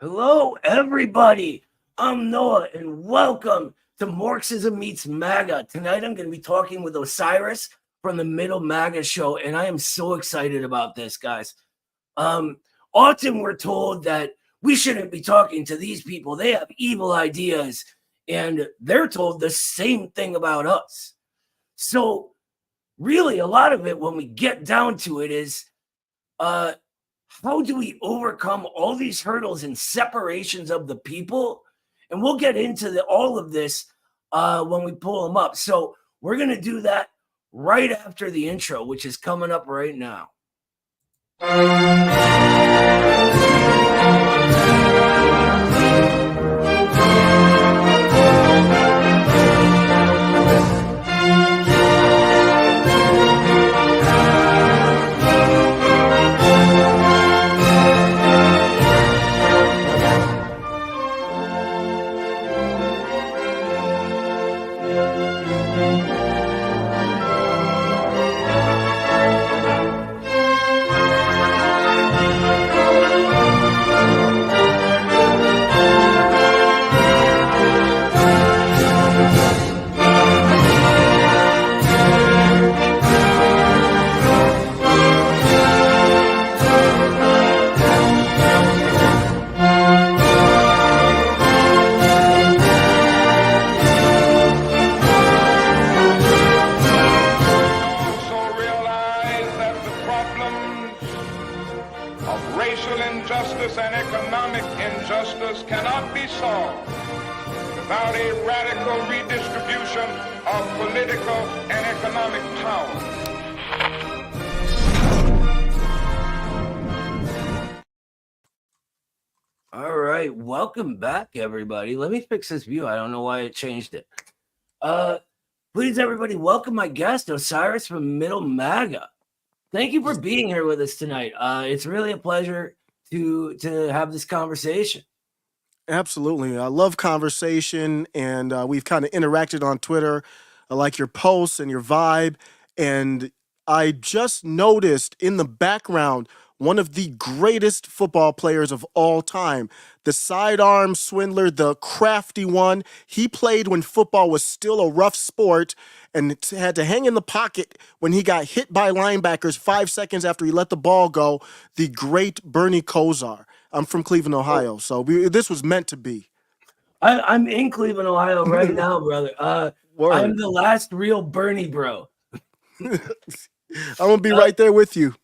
Hello, everybody. I'm Noah, and welcome to Marxism Meets MAGA. Tonight, I'm going to be talking with Osiris from the Middle MAGA show, and I am so excited about this, guys. Often we're told that we shouldn't be talking to these people. They have evil ideas, and they're told the same thing about us. So, really, a lot of it, when we get down to it, is how do we overcome all these hurdles and separations of the people? And we'll get into all of this when we pull them up. So we're going to do that right after the intro, which is coming up right now. Welcome back, everybody. Let me fix this view. I don't know why it changed it. Please, everybody, welcome my guest, Osiris from Middle MAGA. Thank you for being here with us tonight. It's really a pleasure to have this conversation. Absolutely. I love conversation, and we've kind of interacted on Twitter. I like your posts and your vibe. And I just noticed in the background one of the greatest football players of all time, the sidearm swindler, the crafty one. He played when football was still a rough sport and had to hang in the pocket when he got hit by linebackers 5 seconds after he let the ball go, the great Bernie Kosar. I'm from Cleveland, Ohio, so this was meant to be. I'm in Cleveland, Ohio right now, brother. I'm the last real Bernie bro. I'm going to be right there with you.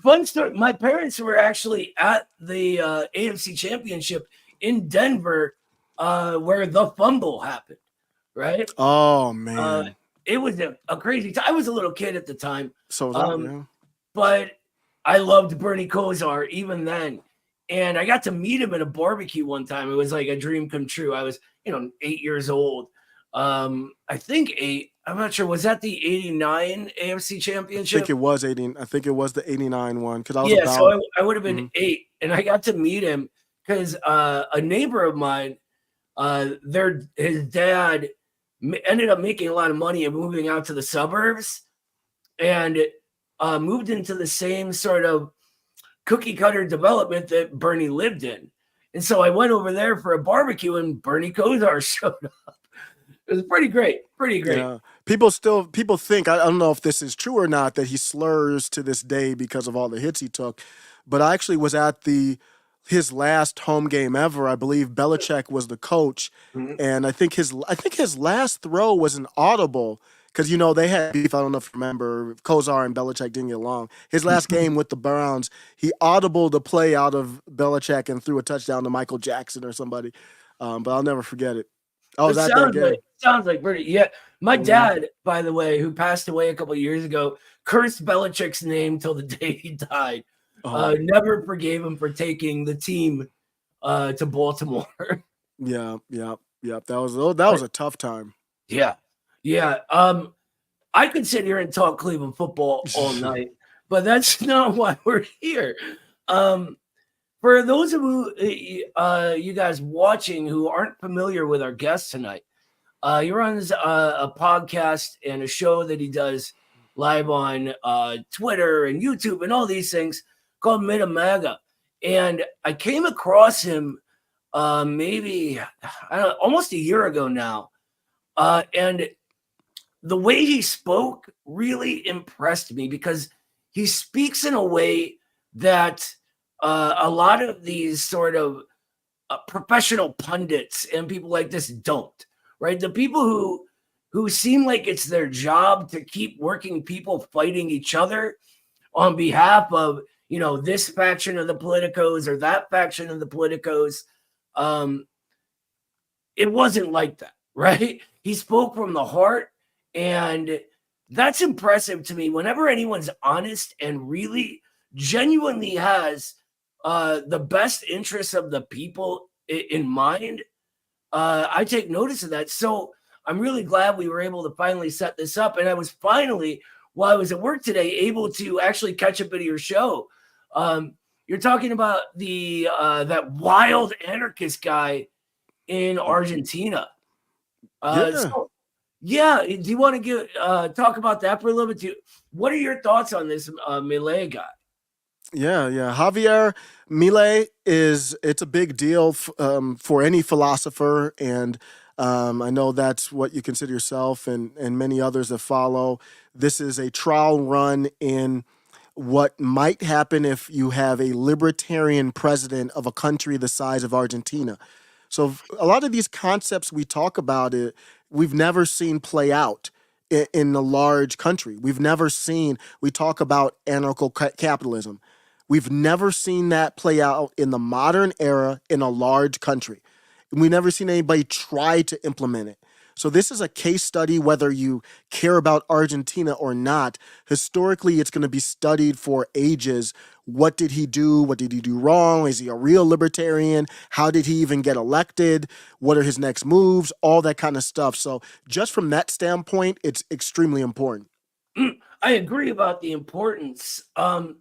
Fun story. My parents were actually at the AFC Championship in Denver where the fumble happened, right? Oh, man. It was a crazy time. I was a little kid at the time. So, yeah. But I loved Bernie Kosar even then. And I got to meet him at a barbecue one time. It was like a dream come true. I was, 8 years old. I think 8. I'm not sure. Was that the 89 AFC Championship? I think it was 80. I think it was the 89 one. Because so I would have been 8. And I got to meet him because a neighbor of mine, his dad ended up making a lot of money and moving out to the suburbs and moved into the same sort of cookie cutter development that Bernie lived in. And so I went over there for a barbecue and Bernie Kosar showed up. It was pretty great. Yeah. People think, I don't know if this is true or not, that he slurs to this day because of all the hits he took. But I actually was at his last home game ever. I believe Belichick was the coach. Mm-hmm. And I think his last throw was an audible. Because, they had beef. I don't know if you remember. Kosar and Belichick didn't get along. His last game with the Browns, he audibled a play out of Belichick and threw a touchdown to Michael Jackson or somebody. But I'll never forget it. I was at that game. Sounds like Bernie. Yeah. My dad, by the way, who passed away a couple of years ago, cursed Belichick's name till the day he died. Never forgave him for taking the team to Baltimore. Yeah. That was a tough time. Yeah. I could sit here and talk Cleveland football all night, but that's not why we're here. For those of you guys watching who aren't familiar with our guest tonight, he runs a podcast and a show that he does live on Twitter and YouTube and all these things called Middle MAGA. And I came across him maybe I don't know, almost a year ago now, and the way he spoke really impressed me because he speaks in a way that a lot of these sort of professional pundits and people like this don't, right? The people who seem like it's their job to keep working people fighting each other on behalf of, this faction of the politicos or that faction of the politicos. um it wasn't like that, right? He spoke from the heart, and that's impressive to me. Whenever anyone's honest and really genuinely has the best interests of the people in mind, I take notice of that. So I'm really glad we were able to finally set this up. And I was finally, while I was at work today, able to actually catch a bit of your show. You're talking about the that wild anarchist guy in Argentina. Yeah. So yeah, do you want to talk about that for a little bit too? What are your thoughts on this Milei guy? Yeah. Javier Milei it's a big deal for any philosopher, and I know that's what you consider yourself and many others that follow. This is a trial run in what might happen if you have a libertarian president of a country the size of Argentina. So a lot of these concepts we talk about we've never seen play out in a large country. We've never seen. We talk about anarcho-capitalism. We've never seen that play out in the modern era in a large country. We've never seen anybody try to implement it. So this is a case study, whether you care about Argentina or not. Historically, it's going to be studied for ages. What did he do? What did he do wrong? Is he a real libertarian? How did he even get elected? What are his next moves? All that kind of stuff. So just from that standpoint, it's extremely important. I agree about the importance. My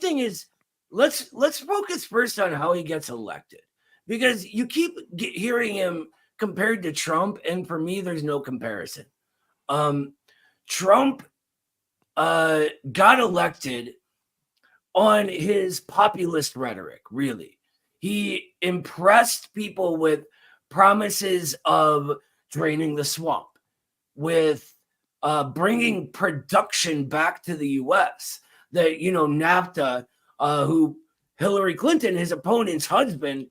thing is, let's focus first on how he gets elected, because you keep hearing him compared to Trump, and for me, there's no comparison. Trump got elected on his populist rhetoric, really. He impressed people with promises of draining the swamp, with bringing production back to the U.S. That, NAFTA, who Hillary Clinton, his opponent's husband,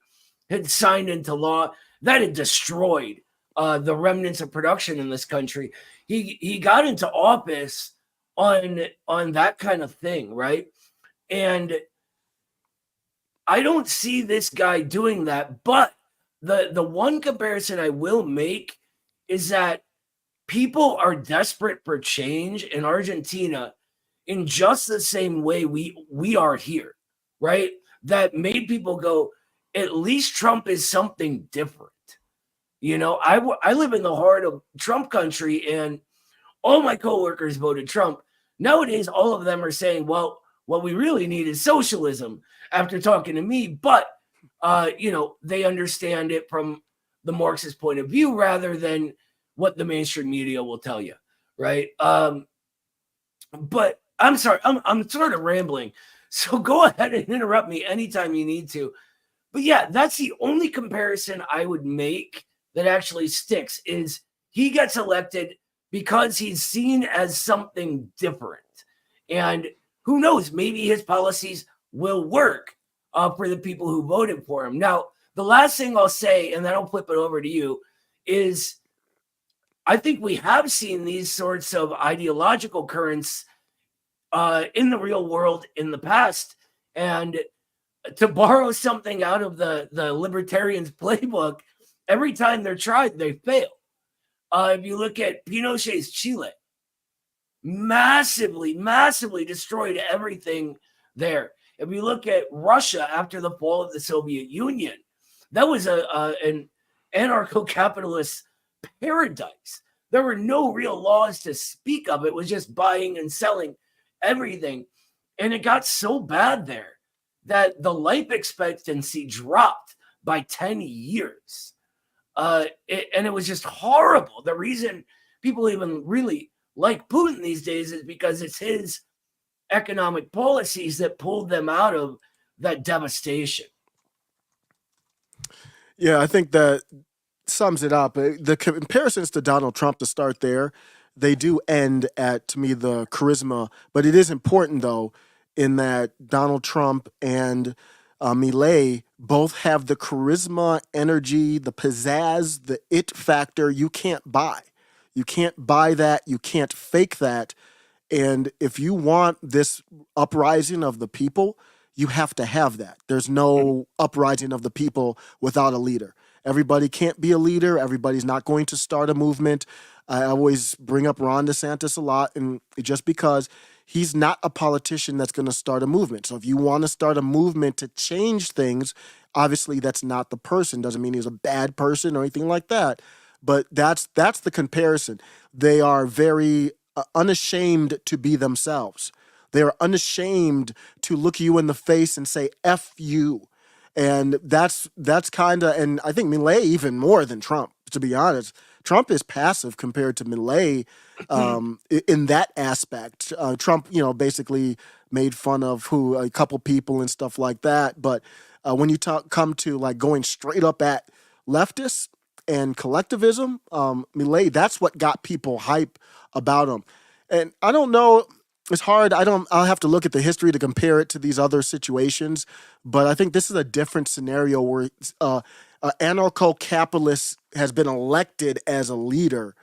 had signed into law, that had destroyed the remnants of production in this country. He got into office on that kind of thing, right? And I don't see this guy doing that. But the one comparison I will make is that people are desperate for change in Argentina in just the same way we are here, right? That made people go, at least Trump is something different. I live in the heart of Trump country, and all my coworkers voted Trump. Nowadays, all of them are saying, well, what we really need is socialism after talking to me. But, they understand it from the Marxist point of view rather than what the mainstream media will tell you, right? But I'm sorry, I'm sort of rambling. So go ahead and interrupt me anytime you need to. But yeah, that's the only comparison I would make that actually sticks, is he gets elected because he's seen as something different. And who knows, maybe his policies will work for the people who voted for him. Now, the last thing I'll say, and then I'll flip it over to you, is I think we have seen these sorts of ideological currents in the real world in the past. And to borrow something out of the libertarians' playbook, every time they're tried, they fail. If you look at Pinochet's Chile, massively destroyed everything there. If you look at Russia after the fall of the Soviet Union, that was an anarcho-capitalist paradise. There were no real laws to speak of. It was just buying and selling everything. And it got so bad there that the life expectancy dropped by 10 years. And it was just horrible. The reason people even really like Putin these days is because it's his economic policies that pulled them out of that devastation. Yeah, I think that sums it up. The comparisons to Donald Trump, to start there, they do end at, to me, the charisma. But it is important, though, in that Donald Trump and Milei both have the charisma, energy, the pizzazz, the it factor you can't buy. You can't buy that. You can't fake that. And if you want this uprising of the people, you have to have that. There's no uprising of the people without a leader. Everybody can't be a leader. Everybody's not going to start a movement. I always bring up Ron DeSantis a lot, and just because he's not a politician that's going to start a movement. So if you want to start a movement to change things, obviously that's not the person. Doesn't mean he's a bad person or anything like that. But that's the comparison. They are very unashamed to be themselves. They are unashamed to look you in the face and say "F you," and that's kind of. And I think Milei even more than Trump. To be honest, Trump is passive compared to Milei in that aspect. Trump, basically made fun of a couple people and stuff like that. But when you come to like going straight up at leftists and collectivism, Milei, that's what got people hype about him. And I don't know, it's hard. I'll have to look at the history to compare it to these other situations, but I think this is a different scenario where anarcho-capitalist has been elected as a leader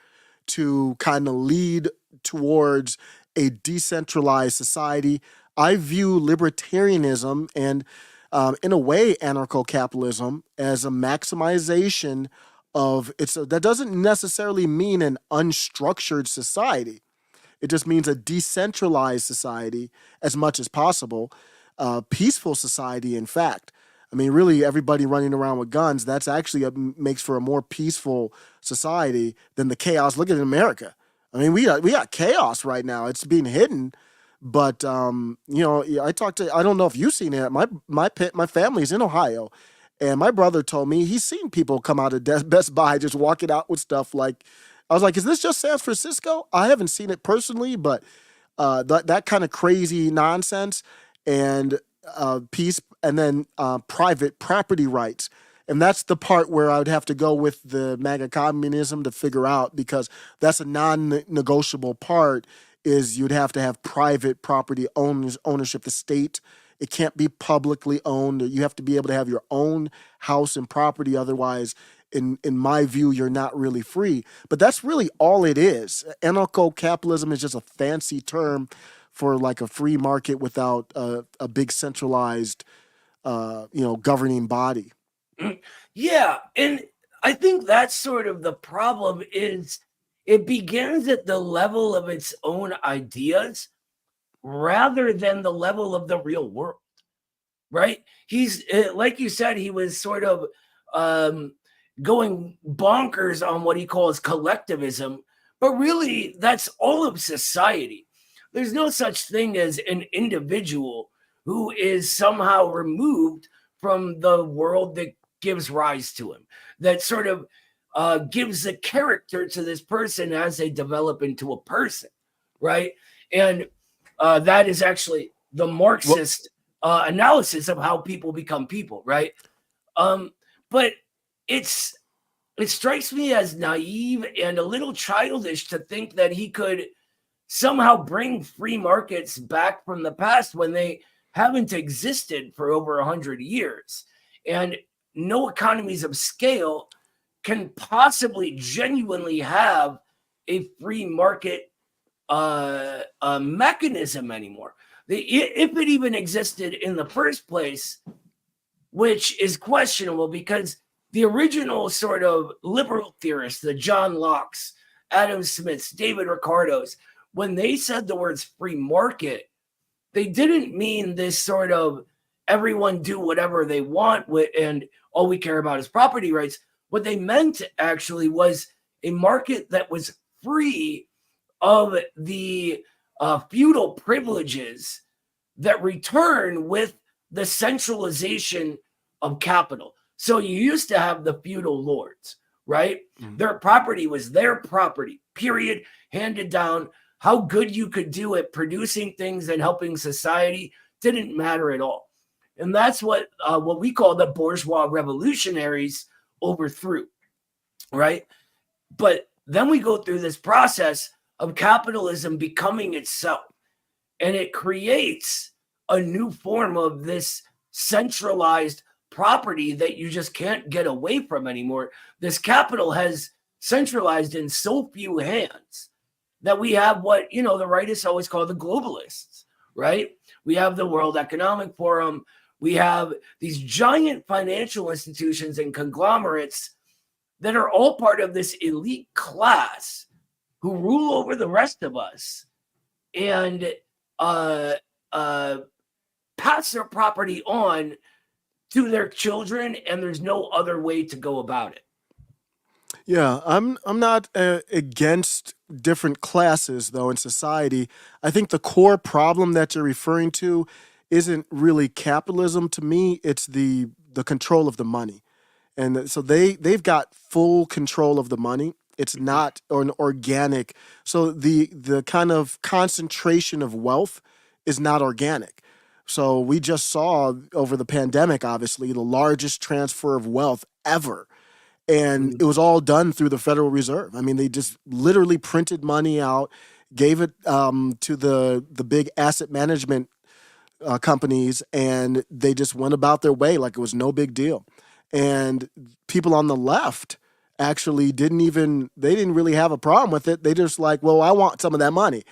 to kind of lead towards a decentralized society. I view libertarianism and, in a way, anarcho-capitalism as a maximization of that doesn't necessarily mean an unstructured society. It just means a decentralized society as much as possible, peaceful society, in fact. I mean, really, everybody running around with guns, that's actually makes for a more peaceful society than the chaos. Look at America. I mean, we got chaos right now. It's being hidden. But, I don't know if you've seen it. My family's in Ohio. And my brother told me he's seen people come out of Best Buy just walking out with stuff like, I was like, is this just San Francisco? I haven't seen it personally, but that kind of crazy nonsense and peace, and then private property rights. And that's the part where I would have to go with the MAGA communism to figure out, because that's a non-negotiable part, is you'd have to have private property ownership, the state. It can't be publicly owned. You have to be able to have your own house and property. Otherwise, in my view, you're not really free. But that's really all it is. Anarcho-capitalism is just a fancy term for like a free market without a big centralized, governing body. Yeah, and I think that's sort of the problem. Is it begins at the level of its own ideas rather than the level of the real world, right? He's like you said, he was sort of going bonkers on what he calls collectivism, but really that's all of society. There's no such thing as an individual who is somehow removed from the world that gives rise to him, that sort of gives the character to this person as they develop into a person, right? And that is actually the Marxist analysis of how people become people, right? But it strikes me as naive and a little childish to think that he could somehow bring free markets back from the past when they haven't existed for over 100 years. And no economies of scale can possibly genuinely have a free market mechanism anymore. If it even existed in the first place, which is questionable, because the original sort of liberal theorists, the John Locke's, Adam Smith's, David Ricardo's, when they said the words free market, they didn't mean this sort of everyone do whatever they want and all we care about is property rights. What they meant actually was a market that was free of the feudal privileges that return with the centralization of capital. So you used to have the feudal lords, right? Mm-hmm. Their property was their property, period, handed down. How good you could do at producing things and helping society didn't matter at all. And that's what we call the bourgeois revolutionaries overthrew, right? But then we go through this process of capitalism becoming itself, and it creates a new form of this centralized property that you just can't get away from anymore. This capital has centralized in so few hands that we have what, the rightists always call the globalists, right? We have the World Economic Forum. We have these giant financial institutions and conglomerates that are all part of this elite class who rule over the rest of us and pass their property on to their children, and there's no other way to go about it. Yeah, I'm not against different classes though in society. I think the core problem that you're referring to isn't really capitalism to me. It's the control of the money, and so they've got full control of the money. It's not an organic. So the kind of concentration of wealth is not organic. So we just saw over the pandemic, obviously, the largest transfer of wealth ever. And it was all done through the Federal Reserve. I mean, they just literally printed money out, gave it to the big asset management companies, and they just went about their way like it was no big deal. And people on the left actually didn't really have a problem with it. They just like, well, I want some of that money.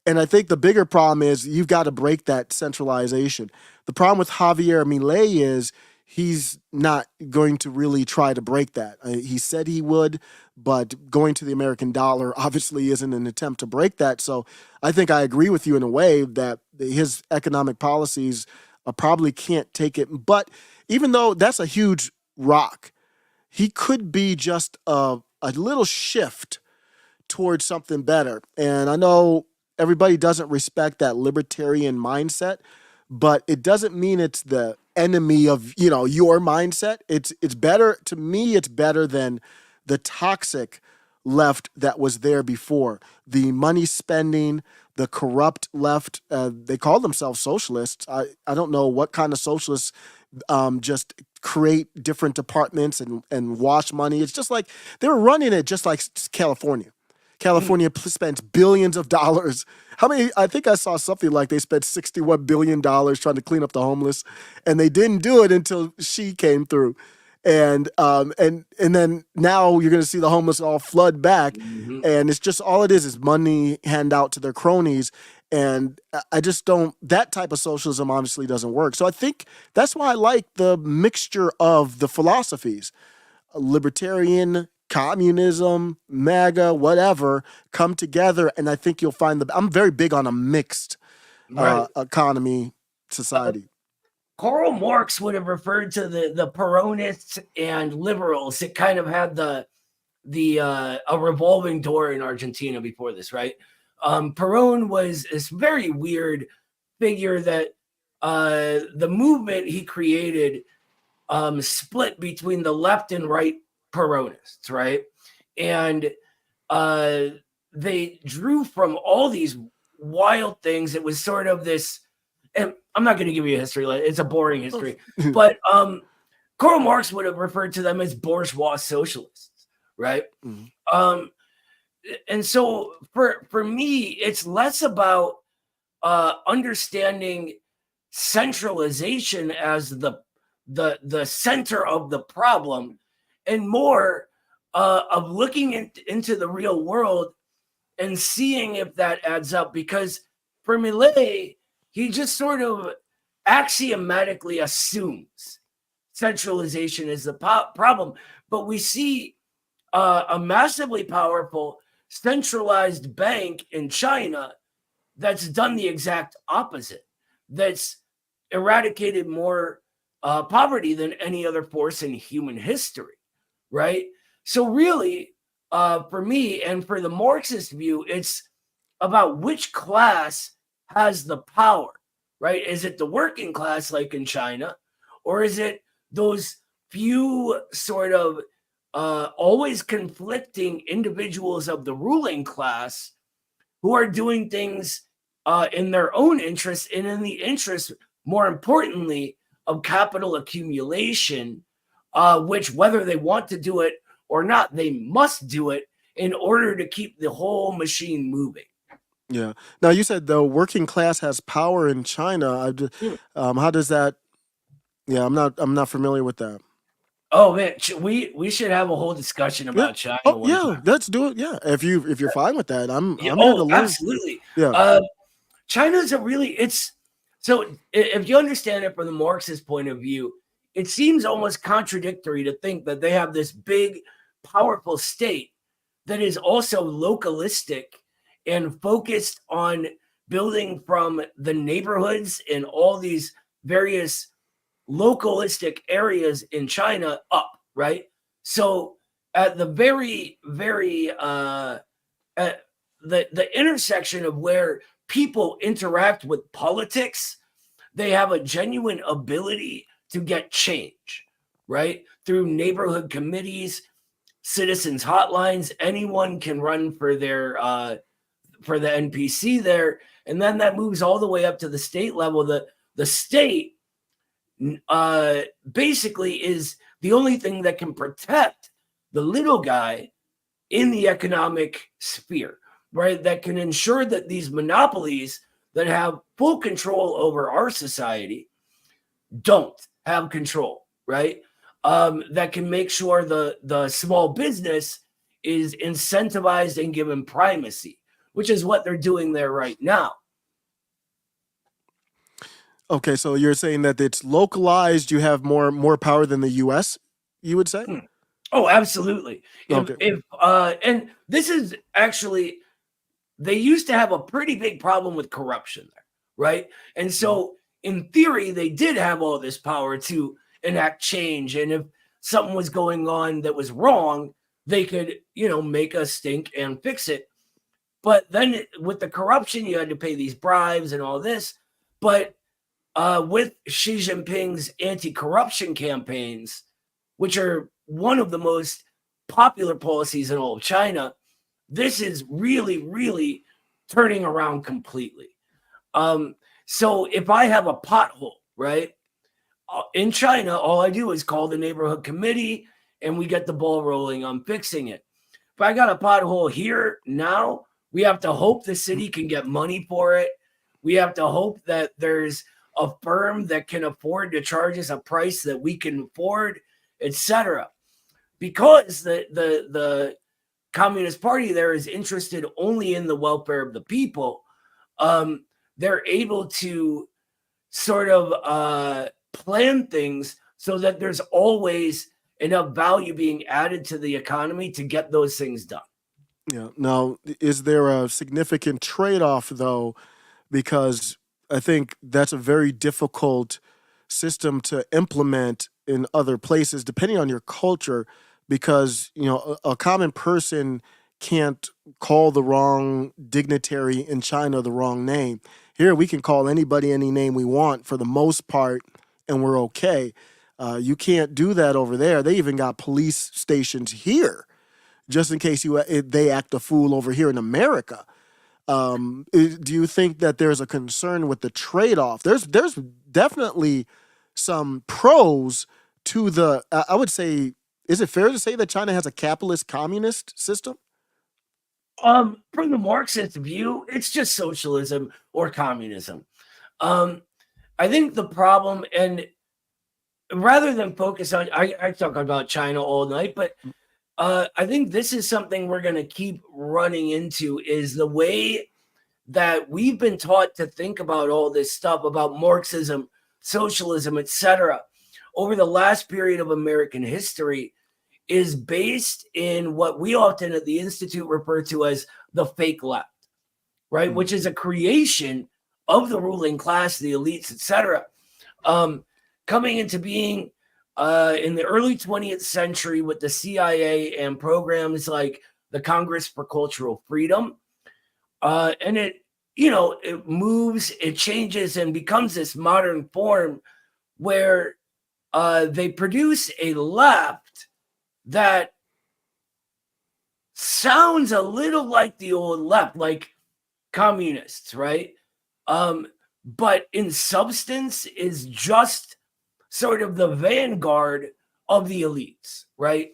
And I think the bigger problem is you've got to break that centralization. The problem with Javier Milei is he's not going to really try to break that. He said he would, but going to the American dollar obviously isn't an attempt to break that. So I think I agree with you in a way that his economic policies probably can't take it. But even though that's a huge rock, he could be just a little shift towards something better. And I know everybody doesn't respect that libertarian mindset, but it doesn't mean it's the enemy of, your mindset. It's better to me. It's better than the toxic left that was there before. The money spending, the corrupt left. They call themselves socialists. I don't know what kind of socialists just create different departments and wash money. It's just like they were running it just like California. California spends billions of dollars. I think I saw something like they spent $61 billion trying to clean up the homeless, and they didn't do it until she came through. And then now you're going to see the homeless all flood back. And it's just all it is money hand out to their cronies. And I just don't, that type of socialism obviously doesn't work. So I think that's why I like the mixture of the philosophies, libertarian, communism, MAGA, whatever, come together. And I think you'll find I'm very big on a mixed economy society. Karl Marx would have referred to the Peronists and liberals. It kind of had a revolving door in Argentina before this, right? Perón was this very weird figure that the movement he created split between the left and right Peronists, right? And they drew from all these wild things. It was sort of this, and I'm not going to give you a history. It's a boring history. But Karl Marx would have referred to them as bourgeois socialists, right? And so for me, it's less about understanding centralization as the center of the problem, and more of looking into the real world and seeing if that adds up. Because for Millet, he just sort of axiomatically assumes centralization is the problem. But we see a massively powerful centralized bank in China that's done the exact opposite, that's eradicated more poverty than any other force in human history, right? So really, for me and for the Marxist view, it's about which class has the power, right? Is it the working class like in China, or is it those few sort of always conflicting individuals of the ruling class who are doing things in their own interest and in the interest, more importantly, of capital accumulation which whether they want to do it or not, they must do it in order to keep the whole machine moving. Yeah. Now you said the working class has power in China. How does that? Yeah, I'm not familiar with that. Oh man, we should have a whole discussion Yeah. about China Oh one yeah, time. let's do it. Yeah, if you're fine with that, Yeah, I'm here to oh, learn. absolutely. Yeah. China's so if you understand it from the Marxist point of view, it seems almost contradictory to think that they have this big, powerful state that is also localistic and focused on building from the neighborhoods and all these various localistic areas in China up, right? So at the very at the intersection of where people interact with politics, they have a genuine ability to get change, right? Through neighborhood committees, citizens hotlines, anyone can run for the NPC there, and then that moves all the way up to the state level. The state basically is the only thing that can protect the little guy in the economic sphere, right? That can ensure that these monopolies that have full control over our society don't have control, right? That can make sure the small business is incentivized and given primacy, which is what they're doing there right now. Okay, so you're saying that it's localized. You have more power than the U.S. You would say? Oh, absolutely. Okay. If and this is actually, they used to have a pretty big problem with corruption there, right? And so in theory, they did have all this power to enact change. And if something was going on that was wrong, they could, make a stink and fix it. But then with the corruption, you had to pay these bribes and all this. But with Xi Jinping's anti-corruption campaigns, which are one of the most popular policies in all of China, this is really, really turning around completely. So if I have a pothole, right, in China, all I do is call the neighborhood committee and we get the ball rolling on fixing it. If I got a pothole here now, we have to hope the city can get money for it. We have to hope that there's a firm that can afford to charge us a price that we can afford, etc. Because the Communist Party there is interested only in the welfare of the people. They're able to sort of plan things so that there's always enough value being added to the economy to get those things done. Yeah. Now, is there a significant trade-off though? Because I think that's a very difficult system to implement in other places, depending on your culture, because a common person can't call the wrong dignitary in China the wrong name. Here, we can call anybody any name we want for the most part, and we're okay. You can't do that over there. They even got police stations here, just in case they act a fool over here in America. Do you think that there's a concern with the trade-off? There's definitely some pros to the. I would say, is it fair to say that China has a capitalist communist system? From the Marxist view, it's just socialism or communism. I think the problem, and rather than focus on, I talk about China all night, but I think this is something we're going to keep running into, is the way that we've been taught to think about all this stuff about Marxism, socialism, etc. over the last period of American history is based in what we often at the Institute refer to as the fake left, right? Which is a creation of the ruling class, the elites, etc. Coming into being in the early 20th century with the CIA and programs like the Congress for Cultural Freedom. And it moves, it changes and becomes this modern form where they produce a left that sounds a little like the old left, like communists, right? But in substance is just sort of the vanguard of the elites, right?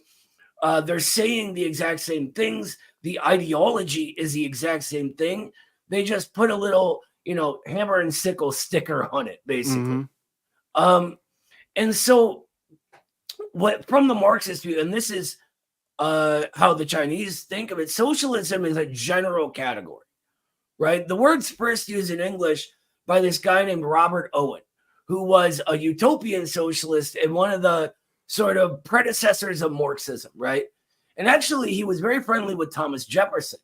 They're saying the exact same things. The ideology is the exact same thing. They just put a little, hammer and sickle sticker on it, basically. And so what from the Marxist view, and this is how the Chinese think of it, socialism is a general category, right? The word's first used in English by this guy named Robert Owen, who was a utopian socialist and one of the sort of predecessors of Marxism, right? And actually, he was very friendly with Thomas Jefferson.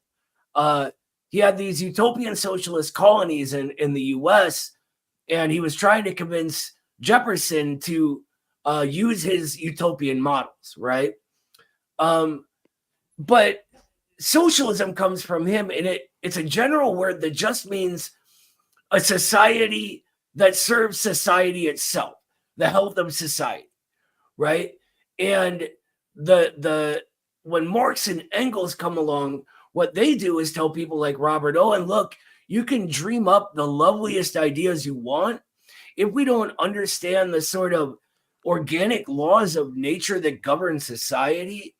He had these utopian socialist colonies in the U.S., and he was trying to convince Jefferson to use his utopian models, right? But socialism comes from him, and it's a general word that just means a society that serves society itself, the health of society, right? And when Marx and Engels come along, what they do is tell people like Robert Owen, look, you can dream up the loveliest ideas you want. If we don't understand the sort of organic laws of nature that govern society,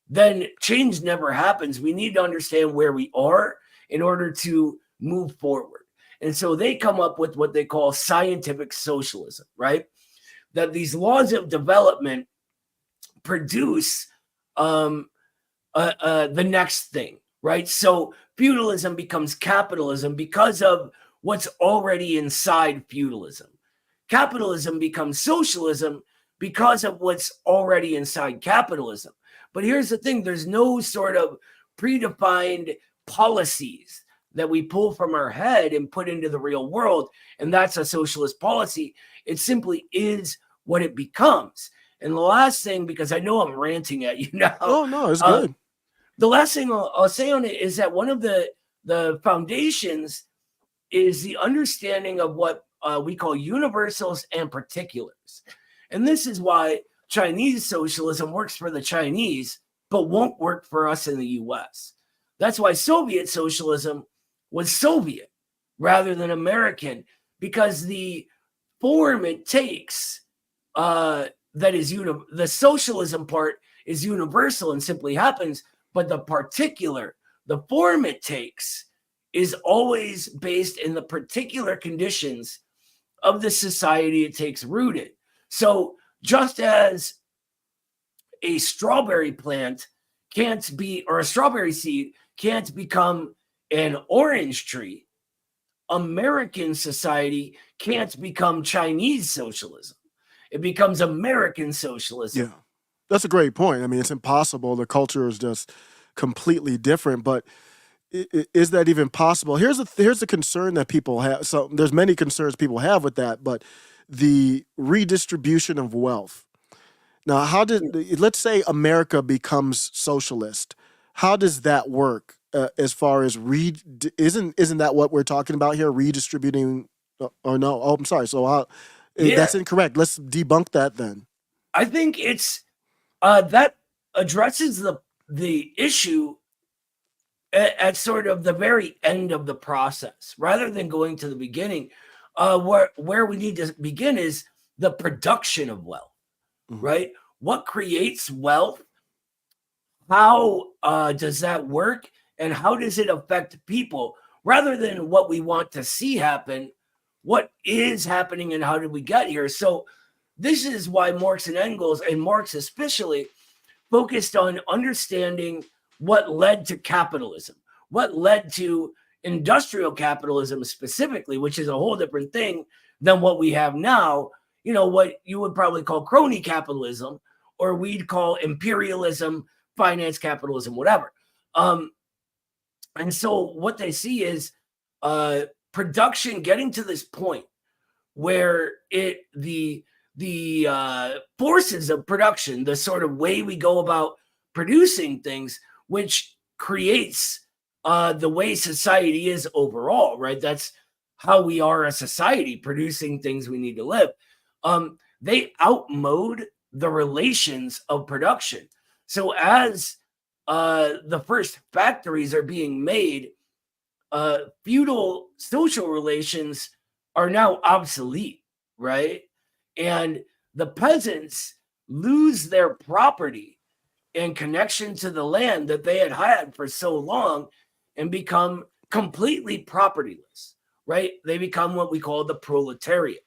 then change never happens. We need to understand where we are in order to move forward. And so they come up with what they call scientific socialism, right? That these laws of development produce the next thing, right? So feudalism becomes capitalism because of what's already inside feudalism. Capitalism becomes socialism because of what's already inside capitalism. But here's the thing, there's no sort of predefined policies that we pull from our head and put into the real world, and that's a socialist policy. It simply is what it becomes. And the last thing, because I know I'm ranting at you now. Oh, no, it's good. The last thing I'll say on it is that one of the foundations is the understanding of what we call universals and particulars. And this is why Chinese socialism works for the Chinese, but won't work for us in the US. That's why Soviet socialism was Soviet rather than American, because the form it takes, the socialism part is universal and simply happens, but the form it takes is always based in the particular conditions of the society it takes root in. So just as a strawberry plant or a strawberry seed can't become an orange tree, American society can't become Chinese socialism. It becomes American socialism. Yeah, that's a great point. I mean, it's impossible. The culture is just completely different, but is that even possible? Here's the concern that people have. So there's many concerns people have with that, but the redistribution of wealth. Now, let's say America becomes socialist. How does that work as far as isn't that what we're talking about here? Redistributing or no? Oh, I'm sorry. So that's incorrect. Let's debunk that then. I think it's that addresses the issue at sort of the very end of the process, rather than going to the beginning. Where we need to begin is the production of wealth, right? What creates wealth? How does that work? And how does it affect people? Rather than what we want to see happen, what is happening and how did we get here? So this is why Marx and Engels, and Marx especially, focused on understanding what led to capitalism, what led to industrial capitalism specifically, which is a whole different thing than what we have now. What you would probably call crony capitalism, or we'd call imperialism, finance capitalism, whatever. And so what they see is production getting to this point where the forces of production, the sort of way we go about producing things, which creates the way society is overall, right? That's how we are a society, producing things we need to live. They outmode the relations of production. So as the first factories are being made, feudal social relations are now obsolete, right? And the peasants lose their property and connection to the land that they had for so long and become completely propertyless, right? They become what we call the proletariat,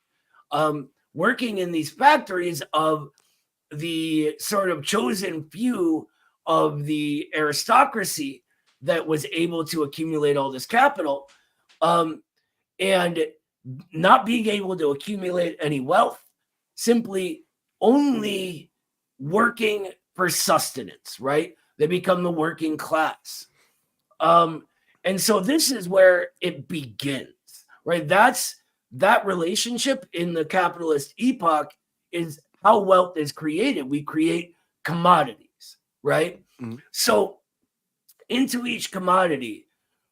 working in these factories of the sort of chosen few of the aristocracy that was able to accumulate all this capital, and not being able to accumulate any wealth, simply only working for sustenance, right? They become the working class. And so this is where it begins, right? That relationship in the capitalist epoch is how wealth is created. We create commodities, right? Mhm. So into each commodity,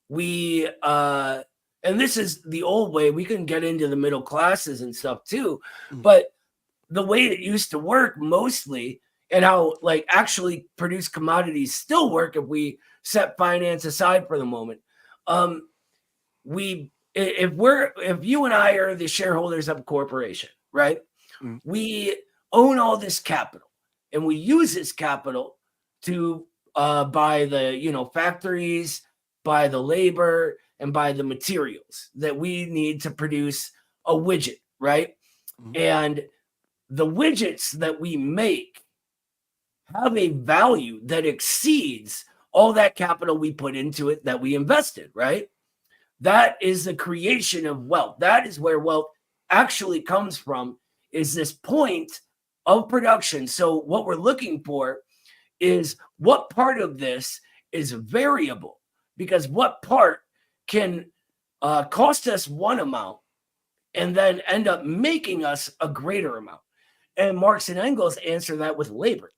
we and this is the old way. We can get into the middle classes and stuff too, but the way it used to work mostly, and how like actually produce commodities still work if we set finance aside for the moment. If you and I are the shareholders of a corporation, right? Mm. We own all this capital, and we use this capital to buy the factories, buy the labor, and buy the materials that we need to produce a widget, right? Mhm. And the widgets that we make have a value that exceeds all that capital we put into it that we invested, right? That is the creation of wealth. That is where wealth actually comes from, is this point of production. So what we're looking for is what part of this is variable, because what part can cost us one amount and then end up making us a greater amount. And Marx and Engels answer that with labor,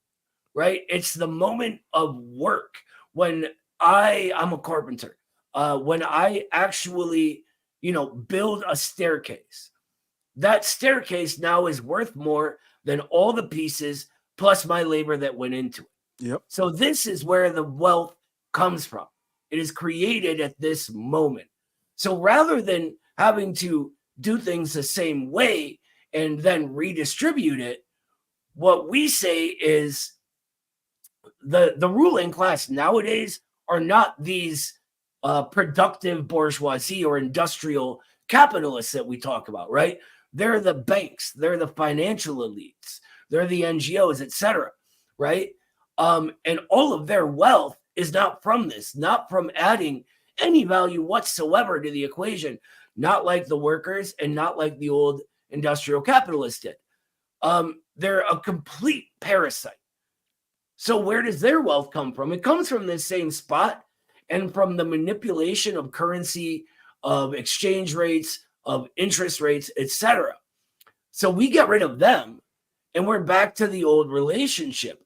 right? It's the moment of work. When I'm a carpenter, when I actually, build a staircase, that staircase now is worth more than all the pieces plus my labor that went into it. Yep. So this is where the wealth comes from. It is created at this moment. So rather than having to do things the same way and then redistribute it, what we say is the ruling class nowadays are not these productive bourgeoisie or industrial capitalists that we talk about, right? They're the banks, they're the financial elites, they're the NGOs, etc., right? And all of their wealth is not from this, not from adding any value whatsoever to the equation, not like the workers and not like the old industrial capitalists did. They're a complete parasite. So where does their wealth come from? It comes from this same spot, and from the manipulation of currency, of exchange rates, of interest rates, etc. So we get rid of them, and we're back to the old relationship.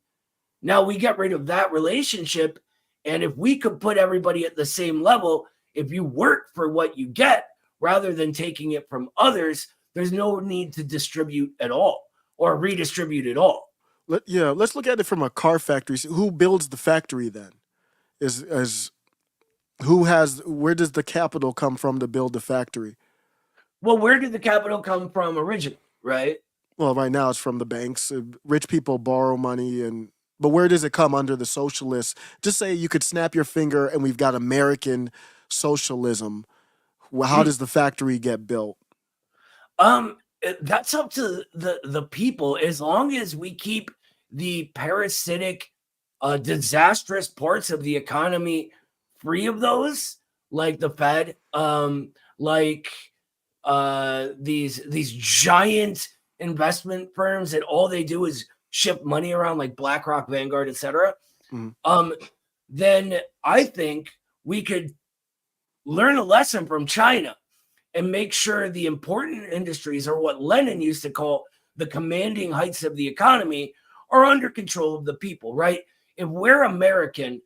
Now we get rid of that relationship, and if we could put everybody at the same level, if you work for what you get rather than taking it from others, there's no need to distribute at all or redistribute at all. Let's look at it from a car factory. So who builds the factory then? Where does the capital come from to build the factory? Well, where did the capital come from originally, right? Well, right now it's from the banks. Rich people borrow money, but where does it come under the socialists? Just say you could snap your finger and we've got American socialism. Well, how does the factory get built? That's up to the people. As long as we keep the parasitic, disastrous parts of the economy free of those, like the Fed, like these giant investment firms that all they do is ship money around, like BlackRock, Vanguard, etc. Then I think we could learn a lesson from China and make sure the important industries, or what Lenin used to call the commanding heights of the economy, are under control of the people, right? If we're American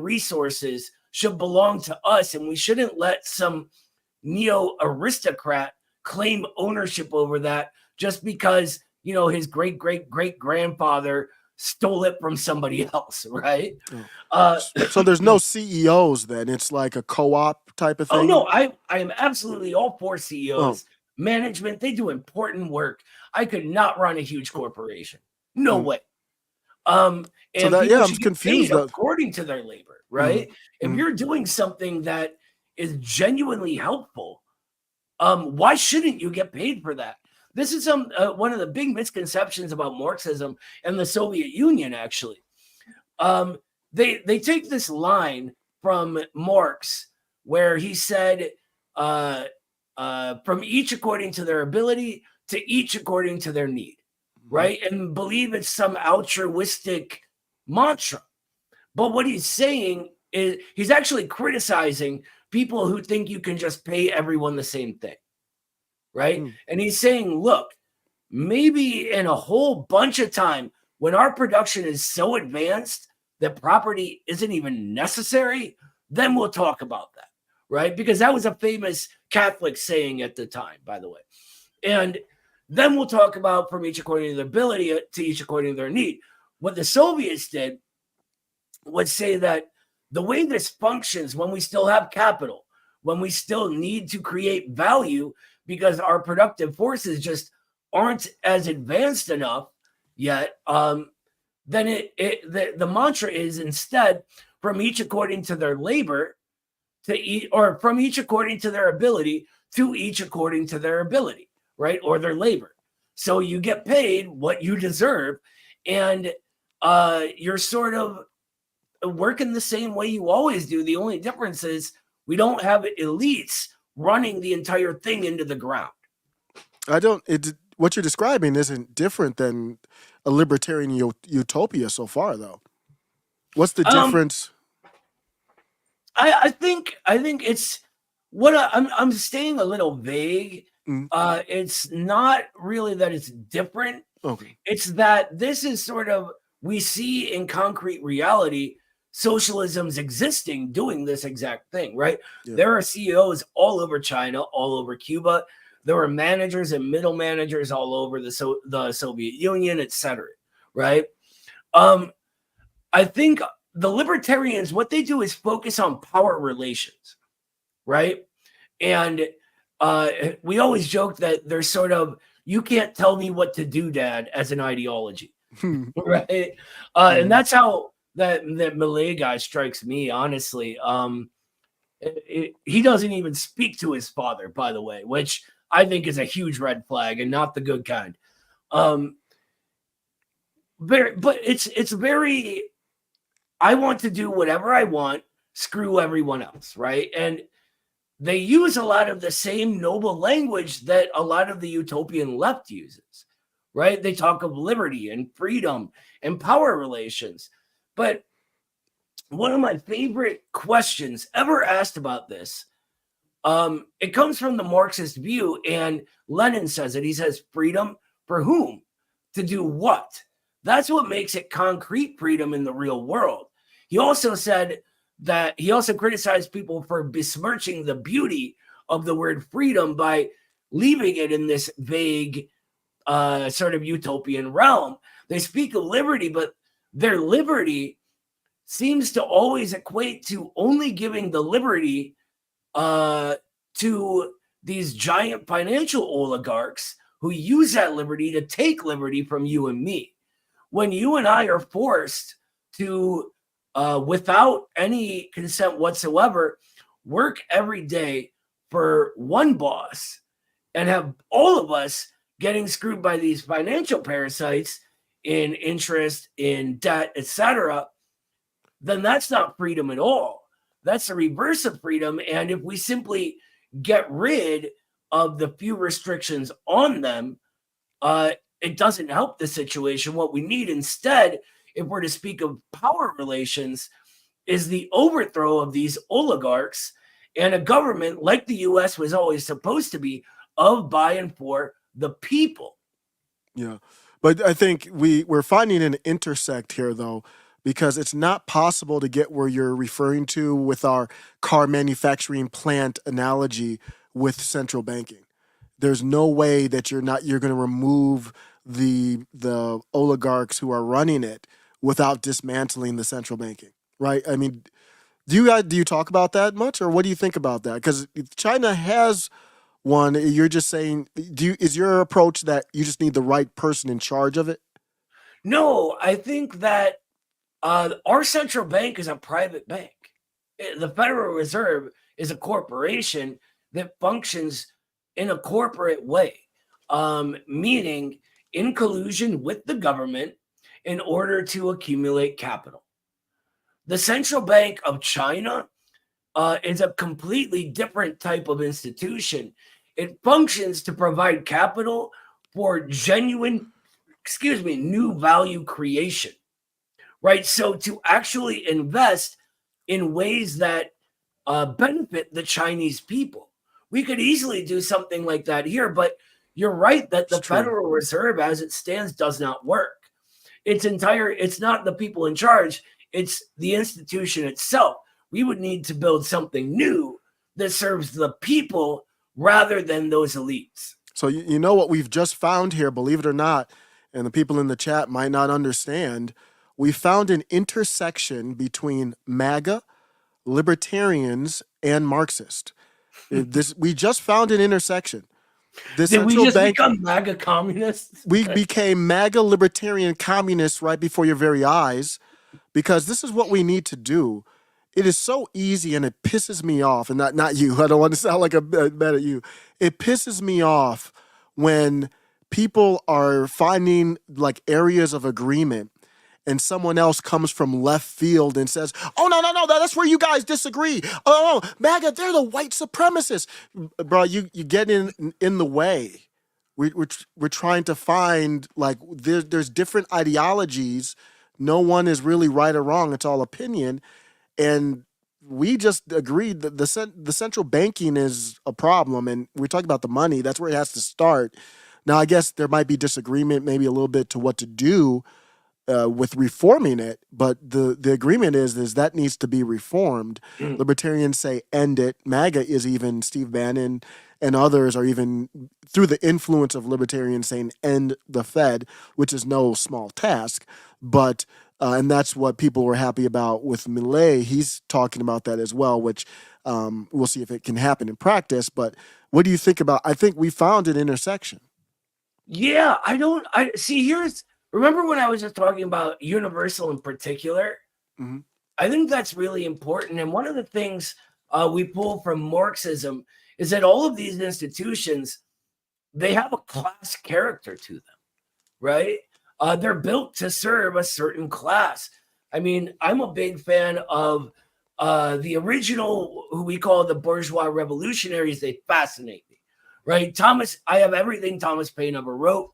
resources should belong to us, and we shouldn't let some neo-aristocrat claim ownership over that just because, his great-great-great-grandfather stole it from somebody else, right? So there's no CEOs then. It's like a co-op type of thing? Oh, no, I am absolutely all for CEOs. Management, they do important work. I could not run a huge corporation. No Mm. way. So And that, yeah, people I'm should get paid confused though. according to their labor, Mm, right? If mm, you're doing something that is genuinely helpful, why shouldn't you get paid for that? This is one of the big misconceptions about Marxism and the Soviet Union. Actually, they take this line from Marx where he said, uh, "From each according to their ability, to each according to their need," mhm. right? And believe it's some altruistic mantra. But what he's saying is he's actually criticizing people who think you can just pay everyone the same thing, right? Mm. And he's saying, look, maybe in a whole bunch of time when our production is so advanced that property isn't even necessary, then we'll talk about that, right? Because that was a famous Catholic saying at the time, by the way. And then we'll talk about from each according to their ability to each according to their need. What the Soviets did would say that the way this functions when we still have capital, when we still need to create value because our productive forces just aren't as advanced enough yet, then the mantra is instead from each according to their labor to each, or from each according to their ability to each according to their ability, right? Or their labor. So you get paid what you deserve, and you're sort of working the same way you always do. The only difference is we don't have elites running the entire thing into the ground. I don't. What you're describing isn't different than a libertarian utopia so far, though. What's the Um, difference? I think it's what I'm staying a little vague. Mm, It's not really that it's different. okay. It's that this is sort of we see in concrete reality socialism's existing doing this exact thing, right? Yeah. There are CEOs all over China, all over Cuba. There are managers and middle managers all over the Soviet Union, etc. Right? Um, I think the libertarians, what they do is focus on power relations, right? And we always joke that there's sort of you can't tell me what to do, Dad, as an ideology, right? And Mm. that's how that Malay guy strikes me, honestly. He doesn't even speak to his father, by the way, which I think is a huge red flag and not the good kind. Um, but it's very. I want to do whatever I want. Screw everyone else, right? And they use a lot of the same noble language that a lot of the utopian left uses, right? They talk of liberty and freedom and power relations. But one of my favorite questions ever asked about this, it comes from the Marxist view, and Lenin says it. He says, freedom for whom? To do what? That's what makes it concrete freedom in the real world. He also said that he also criticized people for besmirching the beauty of the word freedom by leaving it in this vague sort of utopian realm. They speak of liberty, but their liberty seems to always equate to only giving the liberty to these giant financial oligarchs who use that liberty to take liberty from you and me. When you and I are forced to, without any consent whatsoever, work every day for one boss and have all of us getting screwed by these financial parasites in interest, in debt, etc., then that's not freedom at all. That's the reverse of freedom. And if we simply get rid of the few restrictions on them, it doesn't help the situation. What we need instead, if we're to speak of power relations, is the overthrow of these oligarchs and a government like the US was always supposed to be of, by, and for the people. Yeah. But I think we're finding an intersect here though, because it's not possible to get where you're referring to with our car manufacturing plant analogy with central banking. There's no way that you're going to remove the oligarchs who are running it without dismantling the central banking, right? I mean, do you talk about that much, or what do you think about that? Because China has one. You're just saying, is your approach that you just need the right person in charge of it? No, I think that our central bank is a private bank. The Federal Reserve is a corporation that functions in a corporate way, meaning in collusion with the government in order to accumulate capital. The Central Bank of China is a completely different type of institution. It functions to provide capital for genuine, new value creation, right? So to actually invest in ways that benefit the Chinese people. We could easily do something like that here, but you're right that It's the true. Federal Reserve as it stands does not work. It's not the people in charge, it's the institution itself. We would need to build something new that serves the people rather than those elites. So you know what we've just found here, believe it or not, and the people in the chat might not understand. We found an intersection between MAGA, libertarians, and Marxist. We just found an intersection. The Did we central just bank, become MAGA communists? we became MAGA, libertarian, communists right before your very eyes, because this is what we need to do. It is so easy, and it pisses me off. And not you. I don't want to sound like I'm mad at you. It pisses me off when people are finding like areas of agreement, and someone else comes from left field and says, "Oh no, that's where you guys disagree. Oh, MAGA, they're the white supremacists, bro. You get in the way. We're trying to find like there's different ideologies. No one is really right or wrong. It's all opinion." And we just agreed that the central banking is a problem, and we're talking about the money. That's where it has to start. Now, I guess there might be disagreement, maybe a little bit to what to do with reforming it, but the agreement is that needs to be reformed. Libertarians say end it. MAGA is even Steve Bannon and others are even through the influence of libertarians saying end the Fed, which is no small task, but. And that's what people were happy about with Millet. He's talking about that as well, which we'll see if it can happen in practice. But what do you think about? I think we found an intersection. Yeah, I see. Remember when I was just talking about universal in particular? Mhm. I think that's really important. And one of the things we pull from Marxism is that all of these institutions, they have a class character to them, right? They're built to serve a certain class. I mean, I'm a big fan of the original, who we call the bourgeois revolutionaries. They fascinate me, right? I have everything Thomas Paine ever wrote.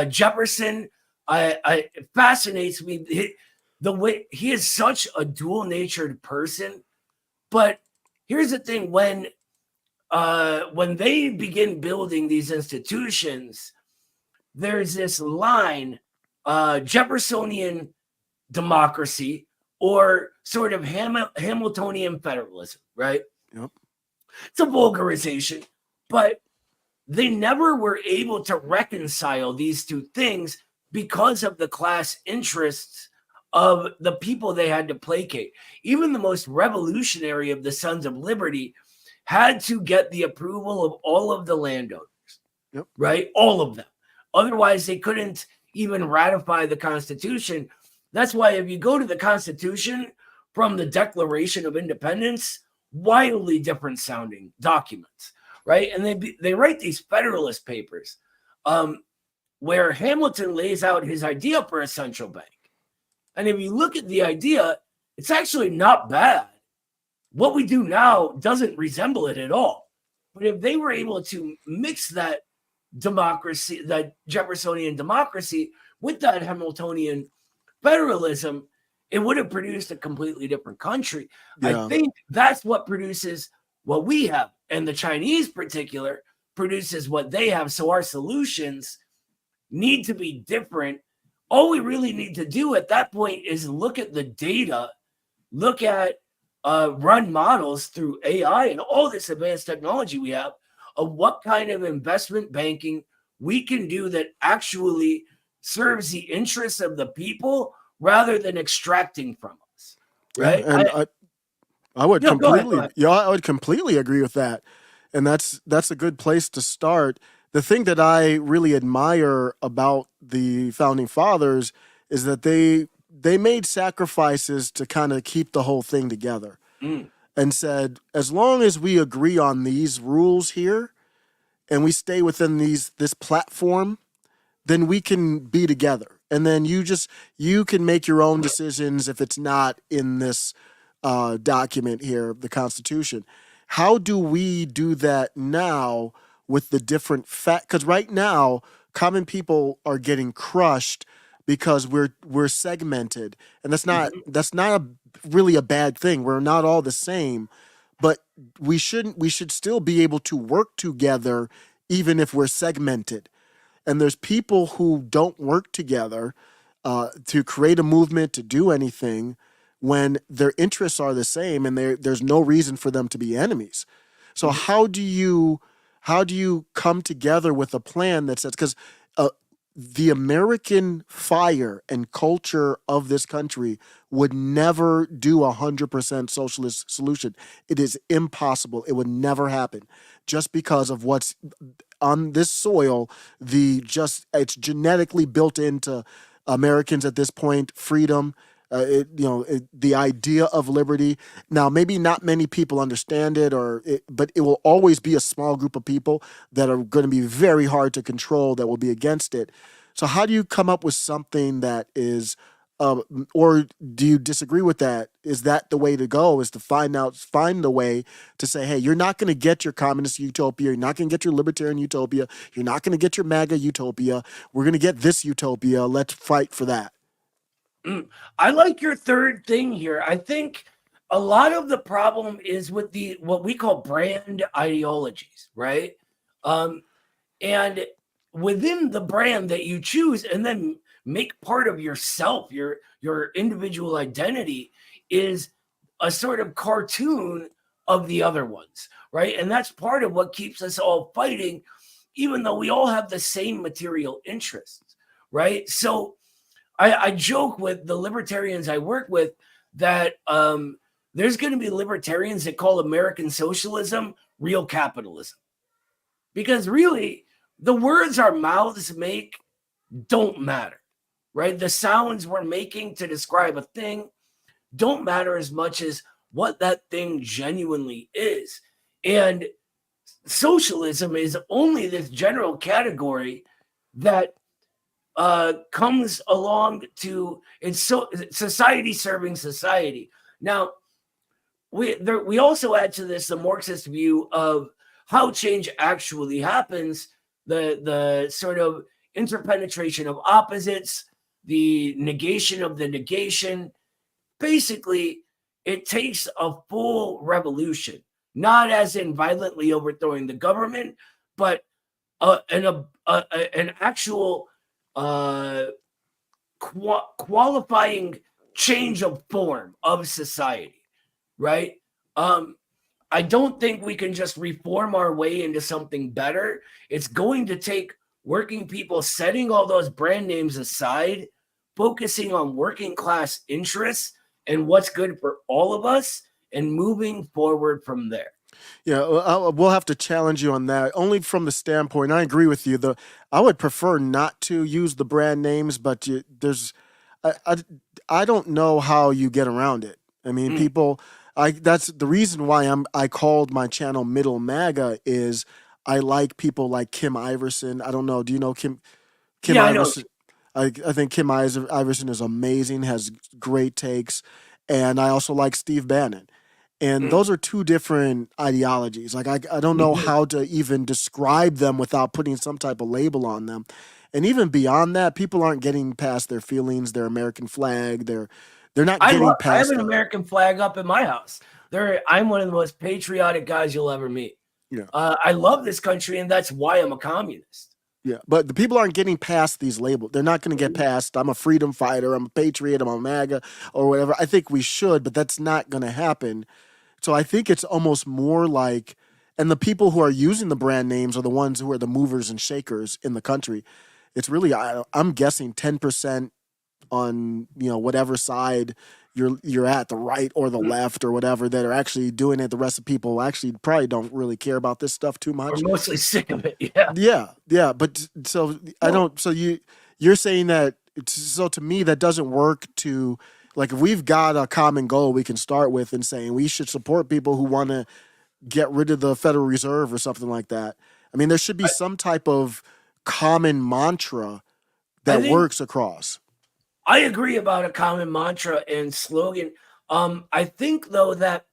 Jefferson, it fascinates me. The way he is such a dual-natured person. But here's the thing: when they begin building these institutions, there's this line, Jeffersonian democracy or sort of Hamiltonian federalism, right? Yep. It's a vulgarization, but they never were able to reconcile these two things because of the class interests of the people they had to placate. Even the most revolutionary of the Sons of Liberty had to get the approval of all of the landowners, Yep. right? All of them. Otherwise, they couldn't even ratify the Constitution. That's why if you go to the Constitution from the Declaration of Independence, wildly different sounding documents, right? And they write these Federalist Papers where Hamilton lays out his idea for a central bank. And if you look at the idea, it's actually not bad. What we do now doesn't resemble it at all. But if they were able to mix that democracy, that Jeffersonian democracy, with that Hamiltonian federalism, it would have produced a completely different country. Yeah. I think that's what produces what we have. And the Chinese particular produces what they have. So our solutions need to be different. All we really need to do at that point is look at the data, look at run models through AI and all this advanced technology we have of what kind of investment banking we can do that actually serves the interests of the people rather than extracting from us. Right? Yeah, and I would No, go completely, ahead. yeah, I would completely agree with that. And that's a good place to start. The thing that I really admire about the founding fathers is that they made sacrifices to kind of keep the whole thing together, Mm, and said, as long as we agree on these rules here and we stay within this platform, then we can be together. And then you can make your own decisions if it's not in this document here, the Constitution. How do we do that now with the different fact? Because right now, common people are getting crushed because we're segmented, and mhm, that's not really a bad thing. We're not all the same, but we should still be able to work together even if we're segmented. And there's people who don't work together to create a movement, to do anything, when their interests are the same and there's no reason for them to be enemies. So mhm. how do you come together with a plan that says, because uh, the American fire and culture of this country would never do 100% socialist solution. It is impossible. It would never happen, just because of what's on this soil. It's genetically built into Americans at this point. Freedom, the idea of liberty. Now, maybe not many people understand it, but it will always be a small group of people that are going to be very hard to control, that will be against it. So, how do you come up with something that is, or do you disagree with that? Is that the way to go? Is to find the way to say, hey, you're not going to get your communist utopia. You're not going to get your libertarian utopia. You're not going to get your MAGA utopia. We're going to get this utopia. Let's fight for that. Mm. I like your third thing here. I think a lot of the problem is with the what we call brand ideologies, right? Um, and within the brand that you choose and then make part of yourself, your individual identity, is a sort of cartoon of the other ones, right? And that's part of what keeps us all fighting, even though we all have the same material interests, right? So I joke with the libertarians I work with that there's going to be libertarians that call American socialism real capitalism, because really the words our mouths make don't matter, right? The sounds we're making to describe a thing don't matter as much as what that thing genuinely is. And socialism is only this general category that comes along to it's so society serving society. Now we also add to this the Marxist view of how change actually happens, the sort of interpenetration of opposites, the negation of the negation. Basically, it takes a full revolution, not as in violently overthrowing the government, but an actual uh, qualifying change of form of society, right? Um, I don't think we can just reform our way into something better. It's going to take working people setting all those brand names aside, focusing on working class interests and what's good for all of us, and moving forward from there. Yeah, we'll have to challenge you on that. Only from the standpoint, I agree with you. I would prefer not to use the brand names, but I, I, I don't know how you get around it. I mean, Mm. people, that's the reason why I called my channel Middle MAGA. Is I like people like Kim Iverson. I don't know. Do you know Kim Yeah, I know. Iverson? I think Iverson is amazing, has great takes, and I also like Steve Bannon. And Mm. those are two different ideologies. Like I don't know Mhm. how to even describe them without putting some type of label on them. And even beyond that, people aren't getting past their feelings, their American flag, they're not getting I have past an that. American flag up in my house. I'm one of the most patriotic guys you'll ever meet. Yeah. I love this country, and that's why I'm a communist. Yeah. But the people aren't getting past these labels. They're not going to get past, I'm a freedom fighter, I'm a patriot, I'm a MAGA, or whatever. I think we should, but that's not going to happen. So I think it's almost more like, and the people who are using the brand names are the ones who are the movers and shakers in the country. It's really, I'm guessing 10% on, whatever side you're at the right or the left or whatever that are actually doing it. The rest of people actually probably don't really care about this stuff too We're much. mostly sick of it. Yeah. Yeah, but so I Well, don't. So you're saying that. So to me, that doesn't work. To like, if we've got a common goal, we can start with and saying we should support people who want to get rid of the Federal Reserve or something like that. I mean, there should be I, some type of common mantra I that think works across. I agree about a common mantra and slogan. I think though that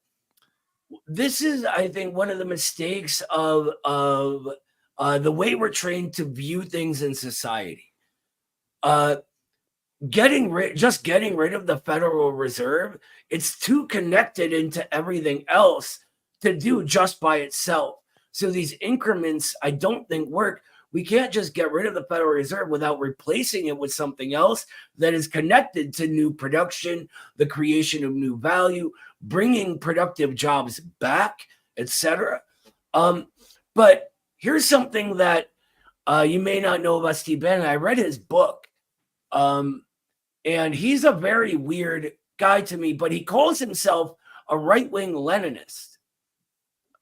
this is, I think, one of the mistakes of the way we're trained to view things in society. Uh, getting rid of the Federal Reserve, it's too connected into everything else to do just by itself. So these increments, I don't think work. We can't just get rid of the Federal Reserve without replacing it with something else that is connected to new production, the creation of new value, bringing productive jobs back, etc. But here's something that you may not know about Steve Bannon. I read his book, and he's a very weird guy to me, but he calls himself a right-wing Leninist.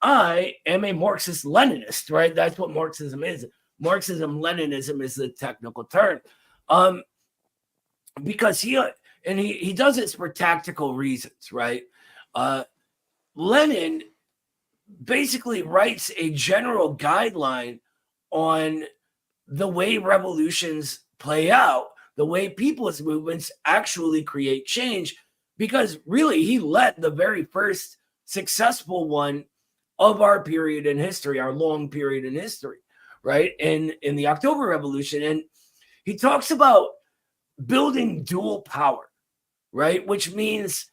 I am a Marxist Leninist, right? That's what Marxism is. Marxism Leninism is the technical term, because he does this for tactical reasons, right? Lenin basically writes a general guideline on the way revolutions play out, the way people's movements actually create change, because really he led the very first successful one of our period in history, our long period in history, right? In the October Revolution. And he talks about building dual power, right? Which means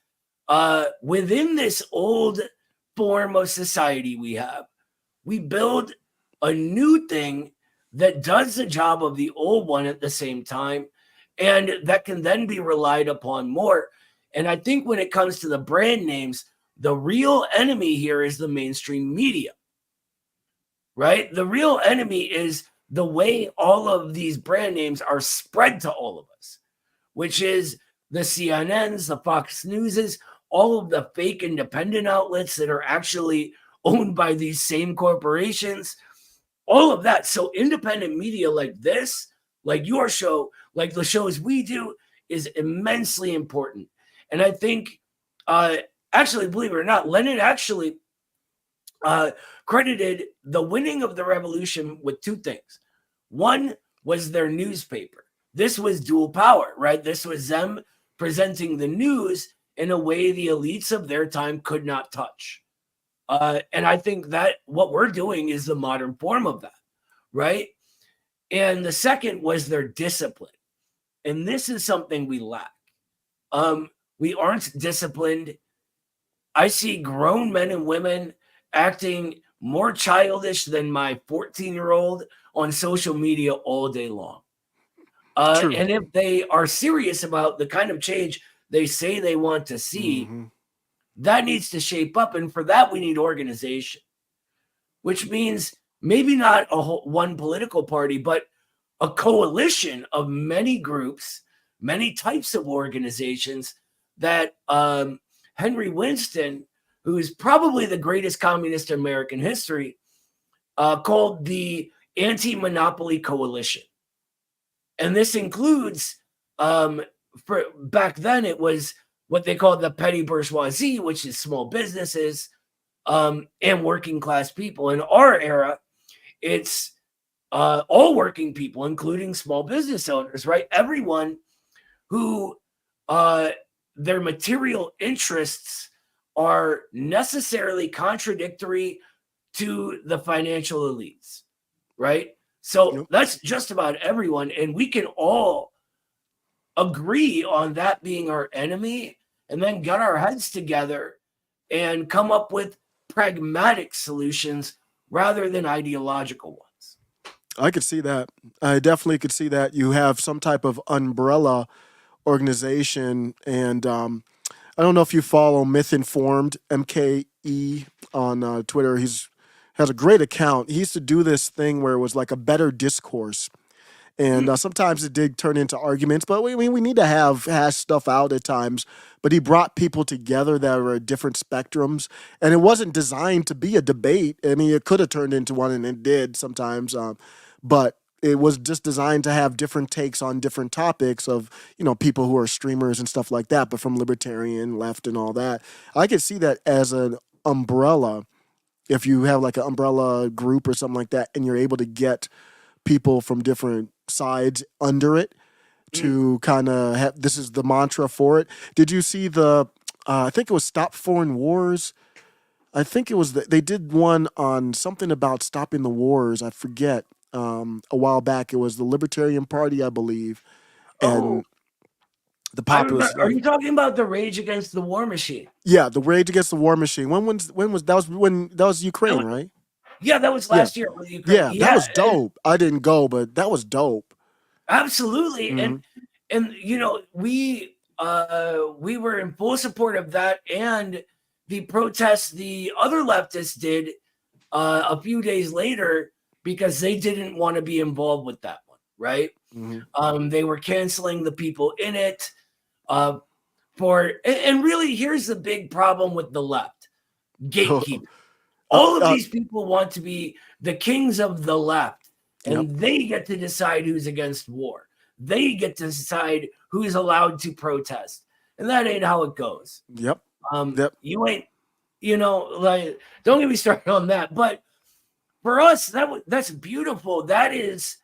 within this old form of society we build a new thing that does the job of the old one at the same time, and that can then be relied upon more. And I think when it comes to the brand names, the real enemy here is the mainstream media, right? The real enemy is the way all of these brand names are spread to all of us, which is the CNNs, the Fox Newses, all of the fake independent outlets that are actually owned by these same corporations, all of that. So independent media like this, like your show, like the shows we do, is immensely important. And I think, actually, believe it or not, Lenin actually credited the winning of the revolution with two things. One was their newspaper. This was dual power, right? This was them presenting the news in a way the elites of their time could not touch. And I think that what we're doing is the modern form of that, right? And the second was their discipline. And this is something we lack. We aren't disciplined. I see grown men and women acting more childish than my 14-year-old on social media all day long. True. And if they are serious about the kind of change they say they want to see, that needs to shape up. And for that, we need organization, which means maybe not one political party, but a coalition of many groups, many types of organizations that Henry Winston, who is probably the greatest communist in American history, called the Anti-Monopoly Coalition. And this includes, for back then, it was what they called the petty bourgeoisie, which is small businesses and working class people. In our era, it's all working people, including small business owners, right? Everyone who their material interests are necessarily contradictory to the financial elites, right? So that's just about everyone. And we can all agree on that being our enemy and then get our heads together and come up with pragmatic solutions rather than ideological ones. I could see that. I definitely could see that. You have some type of umbrella organization, and I don't know if you follow Myth Informed MKE on Twitter. He's has a great account. He used to do this thing where it was like a better discourse, And sometimes it did turn into arguments, but we need to hash stuff out at times. But he brought people together that were at different spectrums, and it wasn't designed to be a debate. I mean, it could have turned into one, and it did sometimes, but it was just designed to have different takes on different topics of, people who are streamers and stuff like that, but from libertarian, left, and all that. I could see that as an umbrella. If you have like an umbrella group or something like that, and you're able to get people from different sides under it to kind of have, this is the mantra for it. Did you see I think it was Stop Foreign Wars? I think it was, they did one on something about stopping the wars. I forget. A while back, it was the Libertarian Party, I believe. And the populist. Are you talking about the Rage Against the War Machine? Yeah, the Rage Against the War Machine. When that was Ukraine, right? Yeah, that was last year with Ukraine. Yeah, that was dope. I didn't go, but that was dope. Absolutely. And we were in full support of that, and the protests the other leftists did a few days later, because they didn't want to be involved with that one, right? They were canceling the people in it. And really, here's the big problem with the left: gatekeeping. All of these people want to be the kings of the left, and they get to decide who's against war. They get to decide who's allowed to protest, and that ain't how it goes. Yep. You ain't, like, don't get me started on that. But for us, that's beautiful. That is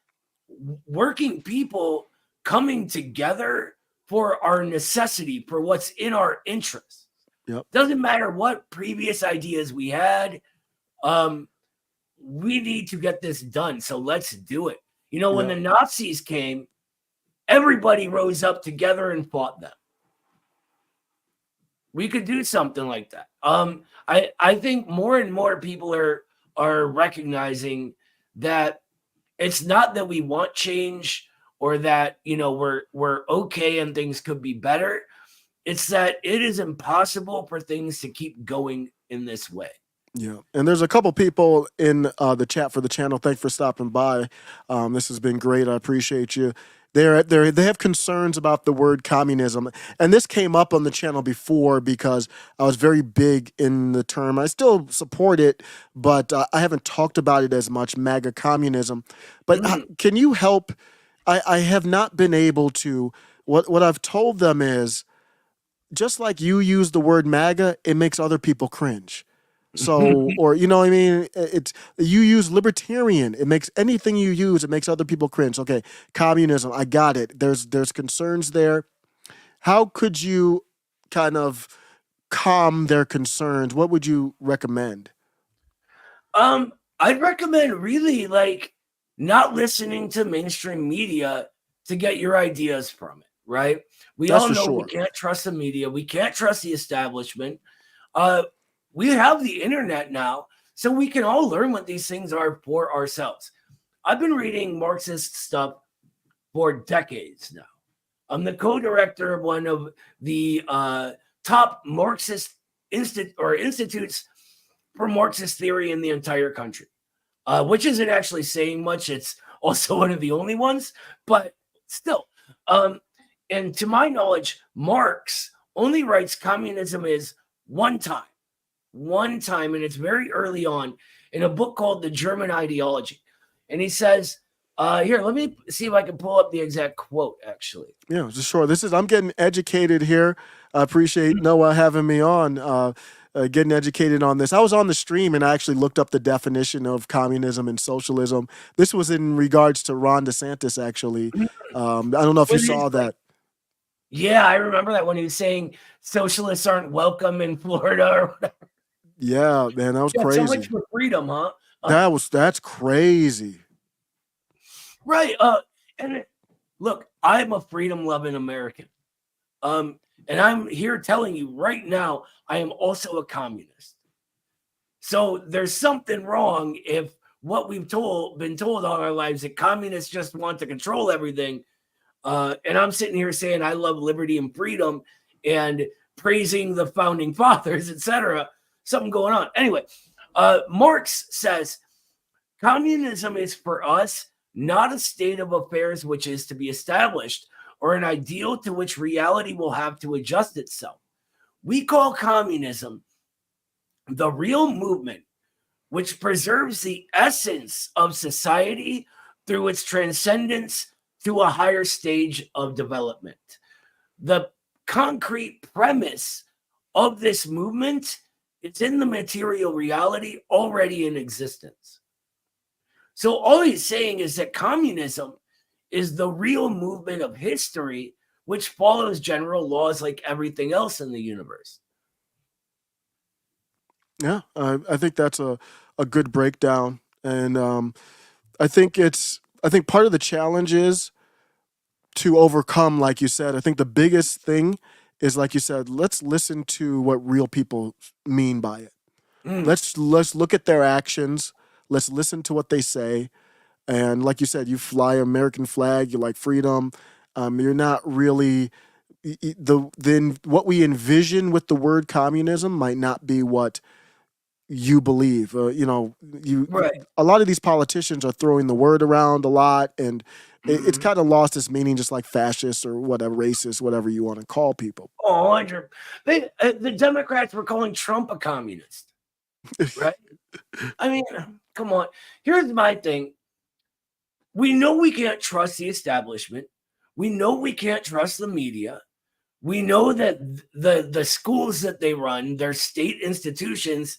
working people coming together for our necessity, for what's in our interest. Yep. Doesn't matter what previous ideas we had. We need to get this done. So let's do it. When the Nazis came, everybody rose up together and fought them. We could do something like that. I think more and more people are recognizing that it's not that we want change or that, we're okay and things could be better. It's that it is impossible for things to keep going in this way. Yeah, and there's a couple people in the chat for the channel. Thanks for stopping by. This has been great. I appreciate you. They have concerns about the word communism, and this came up on the channel before because I was very big in the term. I still support it, but I haven't talked about it as much, MAGA communism. But can you help? I have not been able to. What I've told them is, just like you use the word MAGA, it makes other people cringe. So, or what I mean? You use libertarian. It makes anything you use, it makes other people cringe. Okay, communism, I got it. There's concerns there. How could you kind of calm their concerns? What would you recommend? I'd recommend really not listening to mainstream media to get your ideas from it, right? We all know we can't trust the media. We can't trust the establishment. We have the internet now, so we can all learn what these things are for ourselves. I've been reading Marxist stuff for decades now. I'm the co-director of one of the top Marxist institutes for Marxist theory in the entire country, which isn't actually saying much. It's also one of the only ones, but still. And to my knowledge, Marx only writes communism is one time, and it's very early on in a book called The German Ideology. And he says, here, let me see if I can pull up the exact quote, actually. Yeah, just sure. I'm getting educated here. I appreciate Noah having me on, getting educated on this. I was on the stream and I actually looked up the definition of communism and socialism. This was in regards to Ron DeSantis, actually. I don't know if you saw that. Yeah, I remember that when he was saying socialists aren't welcome in Florida or whatever. Yeah, man, that was crazy. So much for freedom, huh? That's crazy. Right. And look, I'm a freedom-loving American. And I'm here telling you right now, I am also a communist. So there's something wrong if what we've been told all our lives that communists just want to control everything. And I'm sitting here saying I love liberty and freedom and praising the founding fathers, etc. Something going on. Anyway, Marx says communism is for us not a state of affairs which is to be established or an ideal to which reality will have to adjust itself. We call communism the real movement which preserves the essence of society through its transcendence to a higher stage of development. The concrete premise of this movement is in the material reality already in existence. So all he's saying is that communism is the real movement of history, which follows general laws like everything else in the universe. Yeah, I think that's a good breakdown, and I think part of the challenge is to overcome, like you said. I think the biggest thing is, like you said, let's listen to what real people mean by it. Let's look at their actions. Let's listen to what they say. And like you said, you fly American flag, you like freedom. You're not really then what we envision with the word communism might not be what you believe. Right. A lot of these politicians are throwing the word around a lot, and it's kind of lost its meaning, just like fascist or whatever, racist, whatever you want to call people. Oh, 100. The Democrats were calling Trump a communist, right? I mean, come on. Here's my thing. We know we can't trust the establishment. We know we can't trust the media. We know that the schools that they run, their state institutions,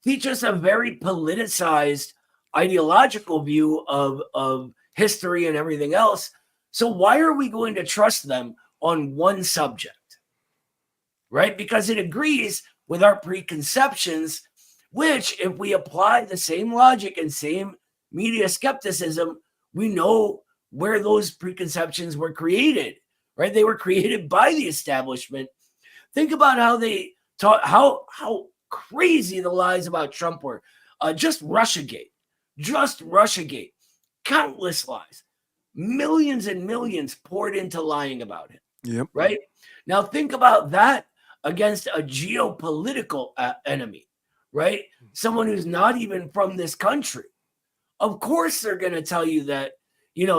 teach us a very politicized ideological view of history and everything else. So why are we going to trust them on one subject? Right? Because it agrees with our preconceptions, which, if we apply the same logic and same media skepticism, we know where those preconceptions were created, right? They were created by the establishment. Think about how they taught, how crazy the lies about Trump were. Just Russiagate, countless lies, millions and millions poured into lying about him. Yep. Right? Now think about that against a geopolitical enemy, right? Someone who's not even from this country. Of course they're going to tell you that,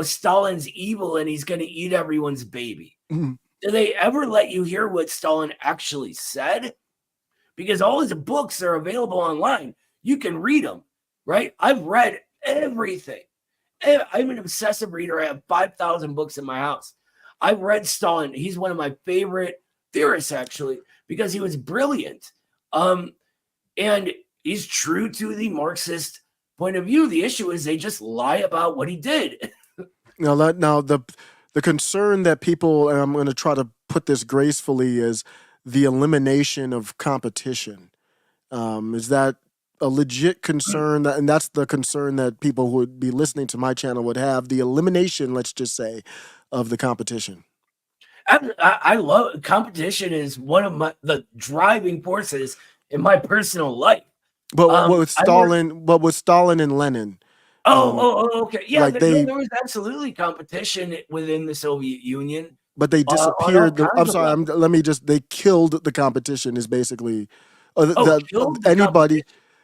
Stalin's evil and he's going to eat everyone's baby. Mm-hmm. Do they ever let you hear what Stalin actually said? Because all his books are available online. You can read them, right? I've read everything. I'm an obsessive reader. I have 5,000 books in my house. I've read Stalin. He's one of my favorite theorists, actually, because he was brilliant. And he's true to the Marxist point of view. The issue is they just lie about what he did. Now the concern that people, and I'm going to try to put this gracefully, is the elimination of competition. Is that a legit concern? And that's the concern that people who would be listening to my channel would have, the elimination, let's just say, of the competition. I love competition. Is one of the driving forces in my personal life. But with Stalin and Lenin. Okay. Yeah, like there was absolutely competition within the Soviet Union. But they disappeared. They killed the competition, is basically anybody.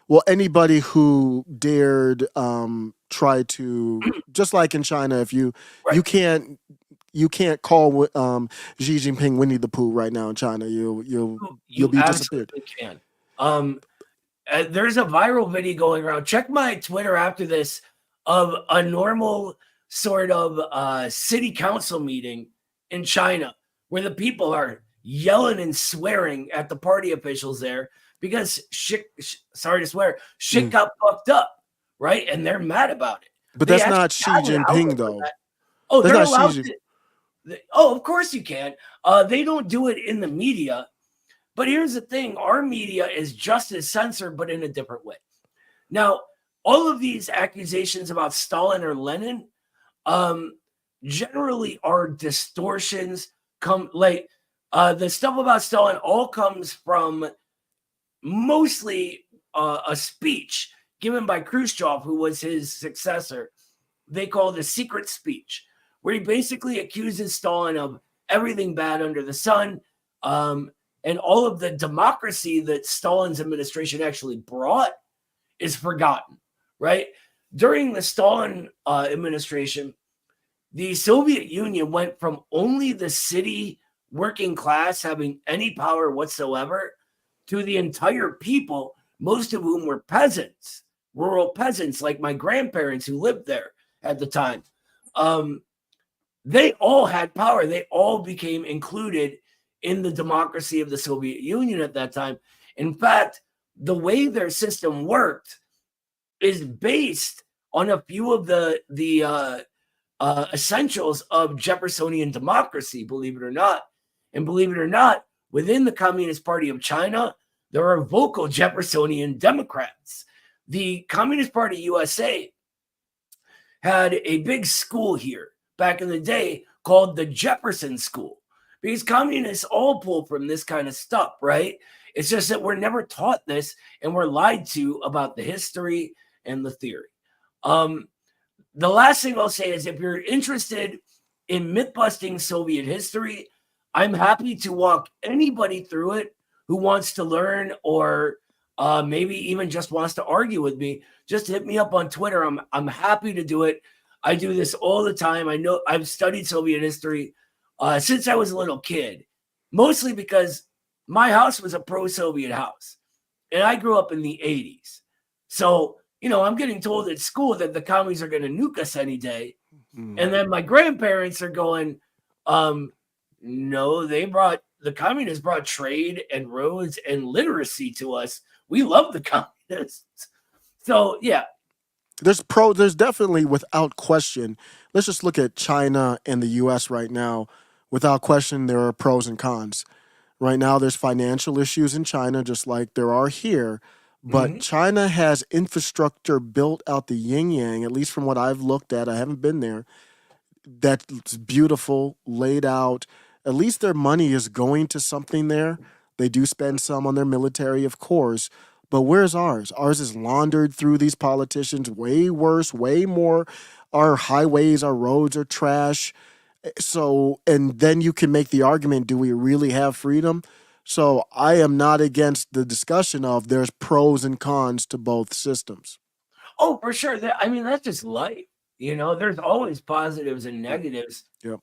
Well, anybody who dared try to, just like in China, if you can't call Xi Jinping Winnie the Pooh right now in China, you'll be disappeared. Can. There's a viral video going around. Check my Twitter after this of a normal sort of city council meeting in China where the people are yelling and swearing at the party officials there because shit got fucked up, right? And they're mad about it. But that's not Xi Jinping, though. Oh, they're allowed to. Oh, of course you can. They don't do it in the media. But here's the thing. Our media is just as censored, but in a different way. Now, all of these accusations about Stalin or Lenin generally are distortions. The stuff about Stalin all comes from mostly a speech given by Khrushchev, who was his successor. They call it a secret speech, where he basically accuses Stalin of everything bad under the sun, and all of the democracy that Stalin's administration actually brought is forgotten, right? during the Stalin administration, the Soviet Union went from only the city working class having any power whatsoever to the entire people, most of whom were peasants, rural peasants like my grandparents who lived there at the time. They all had power. They all became included in the democracy of the Soviet Union at that time. In fact, the way their system worked is based on a few of the essentials of Jeffersonian democracy, believe it or not. And believe it or not, within the Communist Party of China, there are vocal Jeffersonian Democrats. The Communist Party USA had a big school here back in the day called the Jefferson School, because communists all pull from this kind of stuff, right? It's just that we're never taught this, and we're lied to about the history and the theory. The last thing I'll say is, if you're interested in myth-busting Soviet history, I'm happy to walk anybody through it who wants to learn, or maybe even just wants to argue with me. Just hit me up on Twitter. I'm happy to do it. I do this all the time. I know I've studied Soviet history since I was a little kid, mostly because my house was a pro-Soviet house, and I grew up in the 80s. So, I'm getting told at school that the commies are going to nuke us any day. And then my grandparents are going, no, the communists brought trade and roads and literacy to us. We love the communists. So, yeah. There's definitely, without question, let's just look at China and the US right now. Without question, there are pros and cons. Right now, there's financial issues in China, just like there are here. But China has infrastructure built out the yin-yang, at least from what I've looked at. I haven't been there. That's beautiful, laid out. At least their money is going to something there. They do spend some on their military, of course. But where's ours? Ours is laundered through these politicians, way worse, way more. Our highways, our roads are trash. So, and then you can make the argument, do we really have freedom? So I am not against the discussion of there's pros and cons to both systems. Oh, for sure. That's just life. There's always positives and negatives. Yep.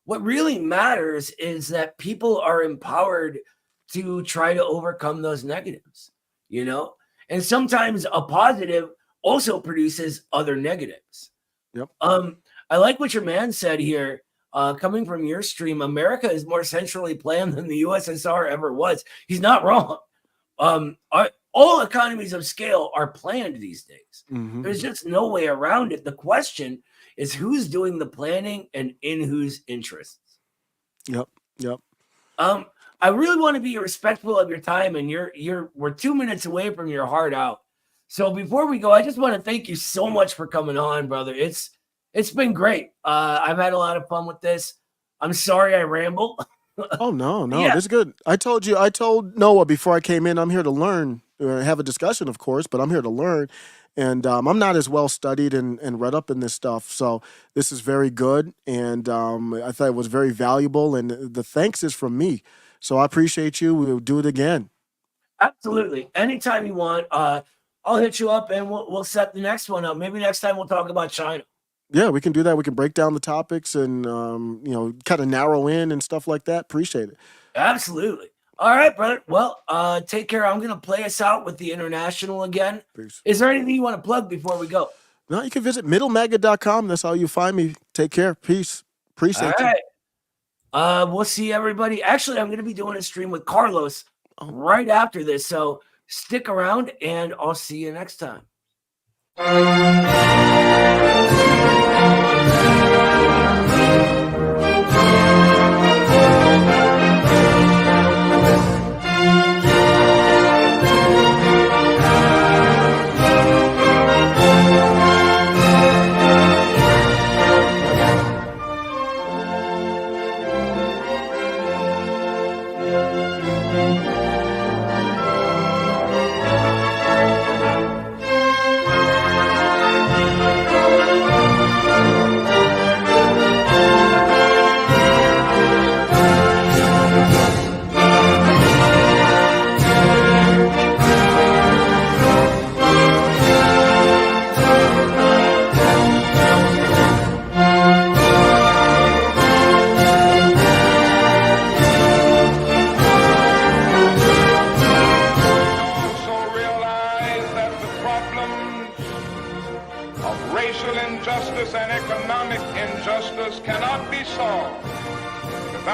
What really matters is that people are empowered to try to overcome those negatives, and sometimes a positive also produces other negatives. Yep. I like what your man said here. Coming from your stream, America is more centrally planned than the USSR ever was. He's not wrong. All economies of scale are planned these days. There's just no way around it. The question is who's doing the planning and in whose interests. Yep. I really want to be respectful of your time, and we're 2 minutes away from your heart out. So before we go, I just want to thank you so much for coming on, brother. It's been great. I've had a lot of fun with this. I'm sorry I ramble. Oh, no, Yeah. This is good. I told Noah before I came in, I'm here to learn, have a discussion, of course, but I'm here to learn. And I'm not as well studied and read up in this stuff. So this is very good. And I thought it was very valuable. And the thanks is from me. So I appreciate you. We'll do it again. Absolutely. Anytime you want, I'll hit you up and we'll set the next one up. Maybe next time we'll talk about China. Yeah, we can do that. We can break down the topics and, kind of narrow in and stuff like that. Appreciate it. Absolutely. All right, brother. Well, take care. I'm going to play us out with the International again. Peace. Is there anything you want to plug before we go? No, you can visit middlemaga.com. That's how you find me. Take care. Peace. Appreciate All you. right. We'll see everybody. Actually, I'm going to be doing a stream with Carlos right after this. So stick around and I'll see you next time.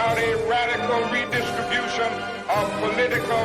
about a radical redistribution of political